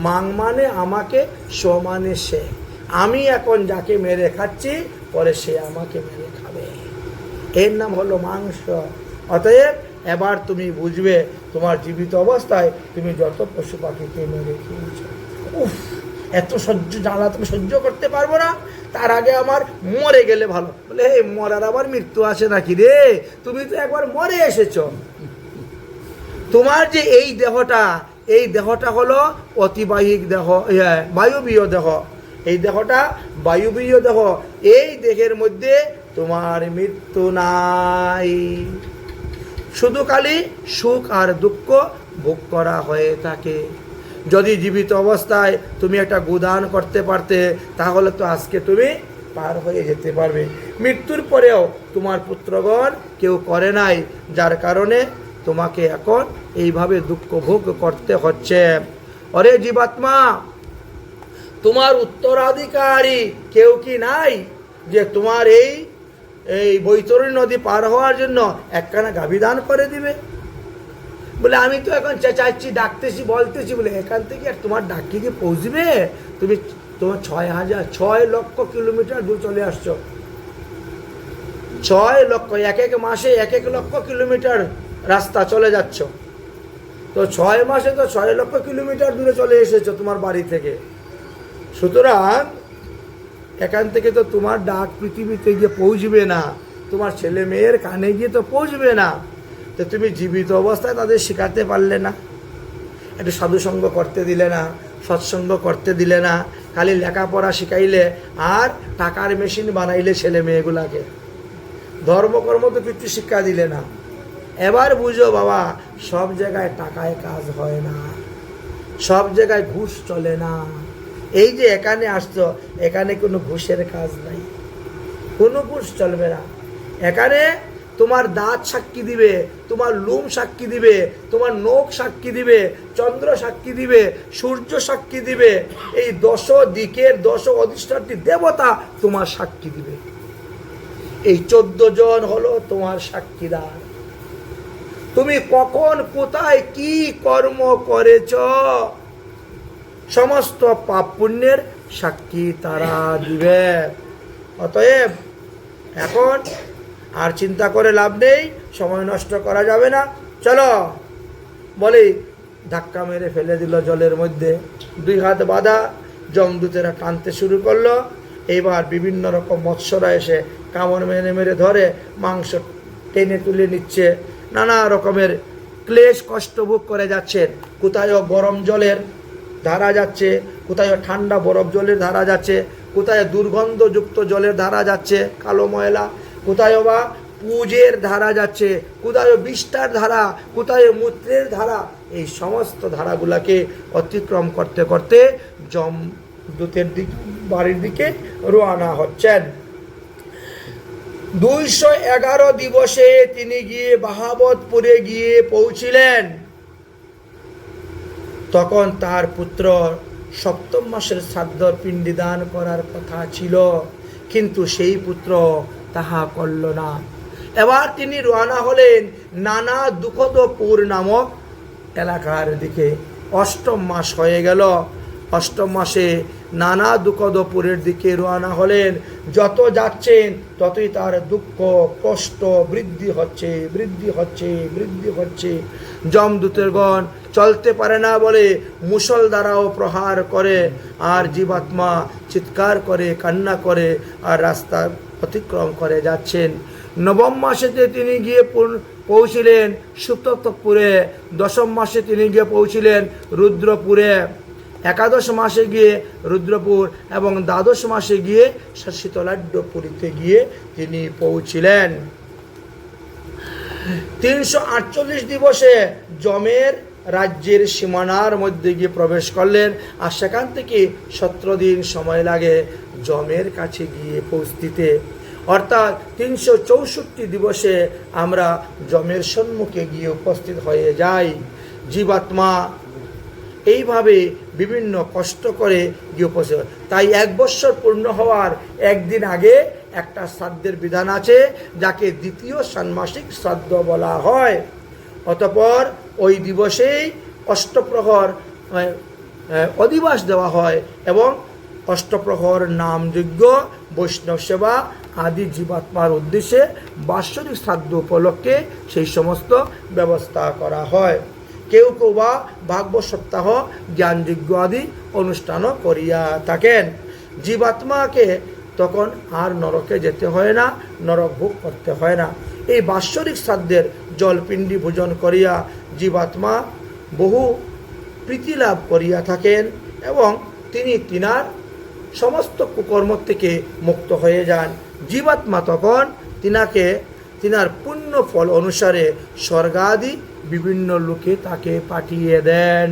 মাং মানে আমাকে, সমানে সে। আমি এখন যাকে মেরে খাচ্ছি, পরে সে আমাকে মেরে খাবে। এর নাম হলো মাংস। অতএব এবার তুমি বুঝবে তোমার জীবিত অবস্থায় তুমি যত পশু পাখিকে মেরে খেয়েছ। উফ, এত জ্বালা তুমি সহ্য করতে পারবো না, তার আগে আমার মরে গেলে ভালো। বলে হে, মরার আবার মৃত্যু আসে নাকি রে? তুমি তো একবার মরে এসেছ। তোমার যে এই দেহটা, এই দেহটা হলো অতিবাহিক দেহ, বায়ুবীয় দেহ। এই দেহটা বায়ুবীয় দেহ। এই দেহের মধ্যে তোমার মৃত্যু নাই, শুধু খালি সুখ আর দুঃখ ভোগ করা হয়ে থাকে। যদি জীবিত অবস্থায় তুমি একটা গুদান করতে পারতে, তাহলে তো আজকে তুমি পার হয়ে যেতে পারবে। মৃত্যুর পরেও তোমার পুত্রগণ কেউ করে নাই, যার কারণে তোমাকে এখন এইভাবে দুঃখ ভোগ করতে হচ্ছে। অরে জীবাত্মা, তোমার উত্তরাধিকারী কেউ কি নাই যে তোমার এই বৈতরণী নদী পার হওয়ার জন্য একখানা গাভী দান করে দিবে? বলে আমি তো এখন চেঁচাচ্ছি, ডাকতেছি, বলতেছি, বলে এখান থেকে আর তোমার ডাকি কি পৌঁছবে? তুমি তোমার 6 লক্ষ কিলোমিটার দূর চলে আসছো। 6 লক্ষ, এক এক মাসে 1 লক্ষ কিলোমিটার রাস্তা চলে যাচ্ছ। তো 6 মাসে তো 6 লক্ষ কিলোমিটার দূরে চলে এসেছো তোমার বাড়ি থেকে। সুতরাং এখান থেকে তো তোমার ডাক পৃথিবীতে গিয়ে পৌঁছবে না, তোমার ছেলে মেয়ের কানে গিয়ে তো পৌঁছবে না। তো তুমি জীবিত অবস্থায় তাদের শেখাতে পারলে না, একটু সাধুসঙ্গ করতে দিলে না, সৎসঙ্গ করতে দিলে না, খালি লেখাপড়া শিখাইলে আর টাকার মেশিন বানাইলে ছেলে মেয়েগুলাকে, ধর্মকর্ম তো কিছু শিক্ষা দিলে না। এবার বুঝো বাবা, সব জায়গায় টাকায় কাজ হয় না, সব জায়গায় ঘুষ চলে না। এই যে এখানে আসছো, এখানে কোনো ঘুষের কাজ নাই, কোনো ঘুষ চলবে না। এখানে তোমার দাঁত সাক্ষী দিবে, তোমার লোম সাক্ষী দিবে, তোমার নখ সাক্ষী দিবে, চন্দ্র সাক্ষী দিবে, সূর্য সাক্ষী দিবে, এই 10 দিকের 10 অধিষ্ঠাত্রী দেবতা তোমার সাক্ষী দিবে। এই 14 জন হলো তোমার সাক্ষীদার। তুমি কখন কোথায় কি কর্ম করেছ, সমস্ত পাপ পুণ্যের সাক্ষী তারা দিবে। অতএব এখন আর চিন্তা করে লাভ নেই, সময় নষ্ট করা যাবে না। চলো বলি, ধাক্কা মেরে ফেলে দিল জলের মধ্যে, 2 হাত বাঁধা, যমদূতেরা টানতে শুরু করলো। এইবার বিভিন্ন রকম মৎস্যরা এসে কামড় মেরে মেরে ধরে, মাংস টেনে তুলে নিচ্ছে, নানা রকমের ক্লেশ কষ্ট ভোগ করে যাচ্ছেন। কোথায়ও গরম জলের ধারা যাচ্ছে, কোথায় ঠান্ডা বরফ জলের ধারা যাচ্ছে, কোথায় দুর্গন্ধযুক্ত জলের ধারা যাচ্ছে কালো ময়লা, কোথায় বা পুজের ধারা যাচ্ছে, কোথায় বিষ্ঠার ধারা, কোথায় মূত্রের ধারা। এই সমস্ত ধারাগুলাকে অতিক্রম করতে করতে যমদূতের বাড়ির দিকে রওনা হচ্ছেন। 211 দিবসে তিনি গিয়ে বাহাবতপুরে গিয়ে পৌঁছিলেন। তখন তার পুত্র 7ম মাসের শ্রাদ্ধ পিণ্ডিদান করার কথা ছিল, কিন্তু সেই পুত্র তাহা করল না। এবার তিনি রওনা হলেন নানা দুঃখদপুর নামক এলাকার দিকে। 8ম মাস হয়ে গেল। 8ম মাসে নানা দুঃখদপুরের দিকে রওনা হলেন। যত যাচ্ছেন ততই তার দুঃখ কষ্ট বৃদ্ধি হচ্ছে, বৃদ্ধি হচ্ছে, বৃদ্ধি হচ্ছে। যমদূতেরগণ চলতে পারে না বলে মুষল দ্বারাও প্রহার করে, আর জীবাত্মা চিৎকার করে কান্না করে আর রাস্তা অতিক্রম করে যাচ্ছেন। নবম মাসেতে তিনি গিয়ে পৌঁছিলেন সুপ্তপুরে, দশম মাসে তিনি গিয়ে পৌঁছিলেন রুদ্রপুরে, একাদশ মাসে গিয়ে রুদ্রপুর এবং দ্বাদশ মাসে গিয়ে শীতলাড্ডপুরীতে গিয়ে তিনি পৌঁছিলেন। 348 দিবসে জমের রাজ্যের সীমানার মধ্যে গিয়ে প্রবেশ করলেন, আর সেখান থেকে 17 দিন সময় লাগে জমের কাছে গিয়ে পৌঁছতে। অর্থাৎ 364 দিবসে আমরা জমের সম্মুখে গিয়ে উপস্থিত হয়ে যাই। জীবাত্মা এইভাবে বিভিন্ন কষ্ট করে গিয়ে উপস্থিত। তাই 1 বৎসর পূর্ণ হওয়ার একদিন আগে একটা শ্রাদ্ধের বিধান আছে, যাকে দ্বিতীয় ষান্মাসিক শ্রাদ্ধ বলা হয়। অতঃপর ওই দিবসেই অষ্টপ্রহর অধিবাস দেওয়া হয় এবং অষ্টপ্রহর নামযজ্ঞ, বৈষ্ণব সেবা আদি জীবাত্মার উদ্দেশ্যে বাৎসরিক শ্রাদ্ধ উপলক্ষে সেই সমস্ত ব্যবস্থা করা হয়। কেউ কেউ বা ভাগবত সপ্তাহ, জ্ঞানযজ্ঞ আদি অনুষ্ঠানও করিয়া থাকেন। জীবাত্মাকে তখন আর নরকে যেতে হয় না, নরক ভোগ করতে হয় না। এই বাৎসরিক শ্রাদ্ধের জলপিণ্ডি ভোজন করিয়া জীবাত্মা বহু প্রীতি লাভ করিয়া থাকেন এবং তিনি তিনার সমস্ত কুকর্ম থেকে মুক্ত হয়ে যান। জীবাত্মা তখন তিনার পুণ্য ফল অনুসারে স্বর্গাদি বিভিন্ন লোকে তাকে পাঠিয়ে দেন।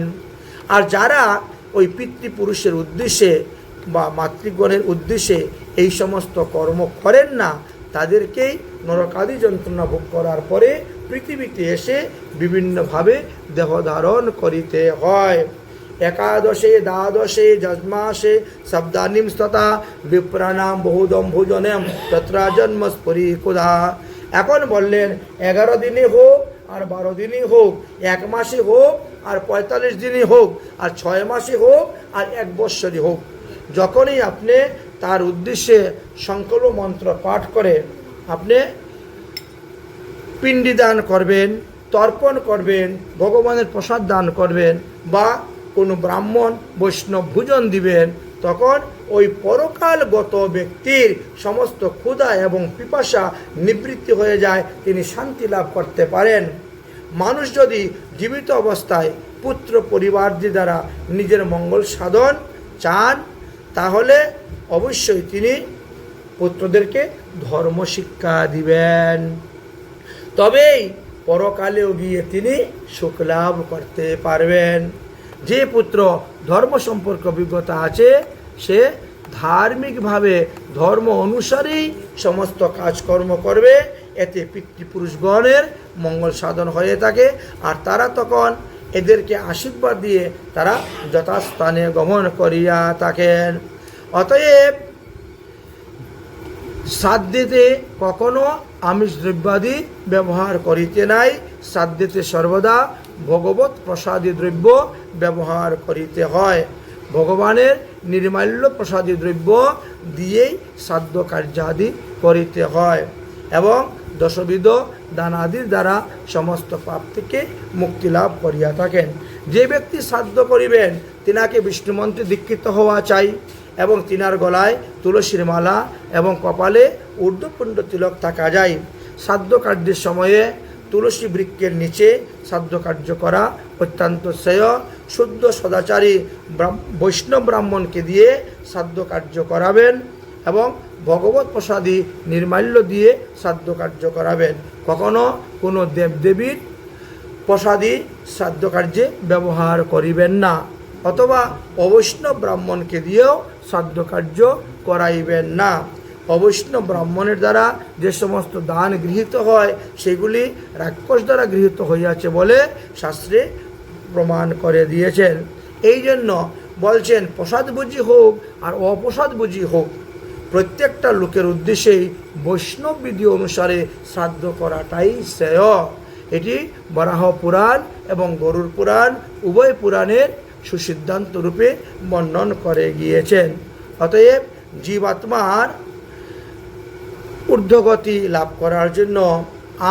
আর যারা ওই পিতৃপুরুষের উদ্দেশ্যে বা মাতৃগণের উদ্দেশ্যে এই সমস্ত কর্ম করেন না, তাদেরকেই নরকাদি যন্ত্রণা ভোগ করার পরে পৃথিবীতে এসে বিভিন্নভাবে দেহ ধারণ করিতে হয়। একাদশে দ্বাদশে যজমাসে শব্দানিম তথা বিপ্রাণাম বহুদম ভোজনেম তত্রা জন্মস্পরি কুধা। এখন বললেন 11 দিনে হোক আর 12 দিনই হোক, 1 মাসে হোক আর 45 দিনই হোক, আর 6 মাসে হোক আর 1 বৎসরই হোক, যখনই আপনি তার উদ্দেশ্যে সংকল্প মন্ত্র পাঠ করে আপনি পিণ্ডি দান করবেন, তর্পণ করবেন, ভগবানের প্রসাদ দান করবেন বা কোনো ব্রাহ্মণ বৈষ্ণব ভোজন দিবেন, তখন ওই পরকালগত ব্যক্তির সমস্ত ক্ষুধা এবং পিপাসা নিবৃত্তি হয়ে যায়, তিনি শান্তি লাভ করতে পারেন। মানুষ যদি জীবিত অবস্থায় পুত্র পরিবারদের দ্বারা নিজের মঙ্গল সাধন চান, তাহলে অবশ্যই তিনি পুত্রদেরকে ধর্ম শিক্ষা দিবেন, তবেই পরকালেও গিয়ে তিনি সুখ লাভ করতে পারবেন। যে পুত্র ধর্ম সম্পর্কে অভিজ্ঞতা আছে, সে ধার্মিকভাবে ধর্ম অনুসারেই সমস্ত কাজকর্ম করবে, এতে পিতৃপুরুষগণের মঙ্গল সাধন হয়ে থাকে, আর তারা তখন এদেরকে আশীর্বাদ দিয়ে তারা যথাস্থানে গমন করিয়া থাকেন। অতএব শ্রাদ্ধেতে কখনো আমিষ দ্রব্যাদি ব্যবহার করিতে নাই, শ্রাদ্ধেতে সর্বদা ভগবত প্রসাদী দ্রব্য ব্যবহার করিতে হয়। ভগবানের নির্মাল্য প্রসাদী দ্রব্য দিয়েই শ্রাদ্ধ কার্যাদি করিতে হয় এবং দশবিধ দানাদির দ্বারা সমস্ত পাপ থেকে মুক্তি লাভ করিয়া থাকেন। যে ব্যক্তি শ্রাদ্ধ করিবেন, তিনাকে বিষ্ণুমন্ত্রে দীক্ষিত হওয়া চাই এবং তিনার গলায় তুলসীর মালা এবং কপালে ঊর্ধ্বপুণ্ড তিলক থাকা যায়। শ্রাদ্ধ কার্যের সময়ে তুলসী বৃক্ষের নিচে শ্রাদ্ধ কার্য করা অত্যন্ত শ্রেয়। শুদ্ধ সদাচারী বৈষ্ণব ব্রাহ্মণকে দিয়ে শ্রাদ্ধ কার্য করাবেন এবং ভগবত প্রসাদী নির্মাল্য দিয়ে শ্রাদ্ধ কার্য করাবেন। কখনো কোনো দেবদেবীর প্রসাদী শ্রাদ্ধ কার্যে ব্যবহার করিবেন না, অথবা অবৈষ্ণব ব্রাহ্মণকে দিয়েও শ্রাদ্ধ কার্য করাইবেন না। অবৈষ্ণব ব্রাহ্মণের দ্বারা যে সমস্ত দান গৃহীত হয়, সেগুলি রাক্ষস দ্বারা গৃহীত হইয়াছে বলে শাস্ত্রে প্রমাণ করে দিয়েছেন। এই জন্য বলছেন, প্রসাদ বুঝি হোক আর অপ্রসাদ বুঝি হোক, প্রত্যেকটা লোকের উদ্দেশ্যেই বৈষ্ণব বিধি অনুসারে শ্রাদ্ধ করাটাই শ্রেয়। এটি বরাহ পুরাণ এবং গরুড় পুরাণ উভয় পুরাণের সুসিদ্ধান্ত রূপে বর্ণন করে গিয়েছেন। অতএব জীবাত্মার ঊর্ধ্বগতি লাভ করার জন্য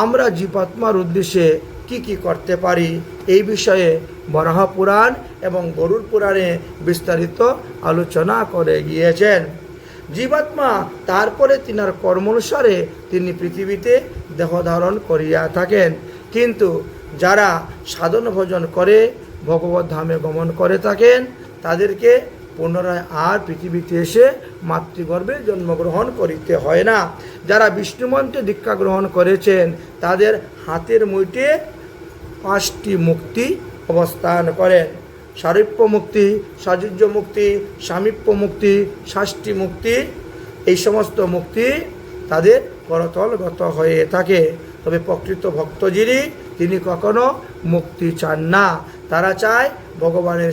আমরা জীবাত্মার উদ্দেশ্যে কি করতে পারি, এই বিষয়ে বরাহ পুরাণ এবং গরুড় পুরাণে বিস্তারিত আলোচনা করে গিয়েছেন। জীবাত্মা তারপরে তিনার কর্ম অনুসারে তিনি পৃথিবীতে দেহ ধারণ করিয়া থাকেন। কিন্তু যারা সাধন ভজন করে ভগবত ধামে গমন করে থাকেন তাদেরকে পুনরায় আর পৃথিবীতে এসে মাতৃগর্ভে জন্মগ্রহণ করিতে হয় না। যারা বিষ্ণুমন্ত্রে দীক্ষা গ্রহণ করেছেন তাদের হাতের মুঠে 5টি মুক্তি অবস্থান করেন: সারূপ্য মুক্তি, সাযুজ্য মুক্তি, সামীপ্য মুক্তি, শাস্তি মুক্তি। এই সমস্ত মুক্তি তাদের করতলগত হয়ে থাকে। তবে প্রকৃত ভক্ত যিনি তিনি কখনো মুক্তি চান না, তারা চায় ভগবানের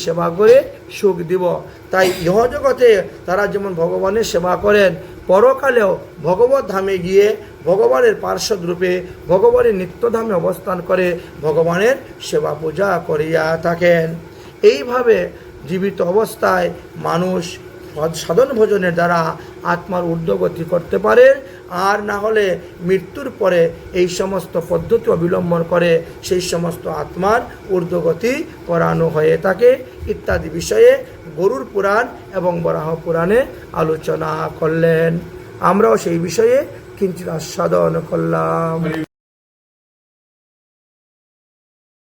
সেবা করে সুখ দিব। তাই ইহজগতে তারা যেমন ভগবানের সেবা করেন, পরকালেও ভগবত ধামে গিয়ে ভগবানের পার্ষদ রূপে ভগবানের নিত্যধামে অবস্থান করে ভগবানের সেবা পূজা করিয়া থাকেন। এইভাবে জীবিত অবস্থায় মানুষ সাধন ভজনের দ্বারা আত্মার ঊর্ধ্বগতি করতে পারে, আর না হলে মৃত্যুর পরে এই সমস্ত পদ্ধতি অবলম্বন করে সেই সমস্ত আত্মার ঊর্ধ্বগতি করানো হয়ে থাকে ইত্যাদি বিষয়ে গরুড় পুরাণ এবং বরাহ পুরাণে আলোচনা করলেন। আমরাও সেই বিষয়ে কিঞ্চিৎ আস্বাদন করলাম।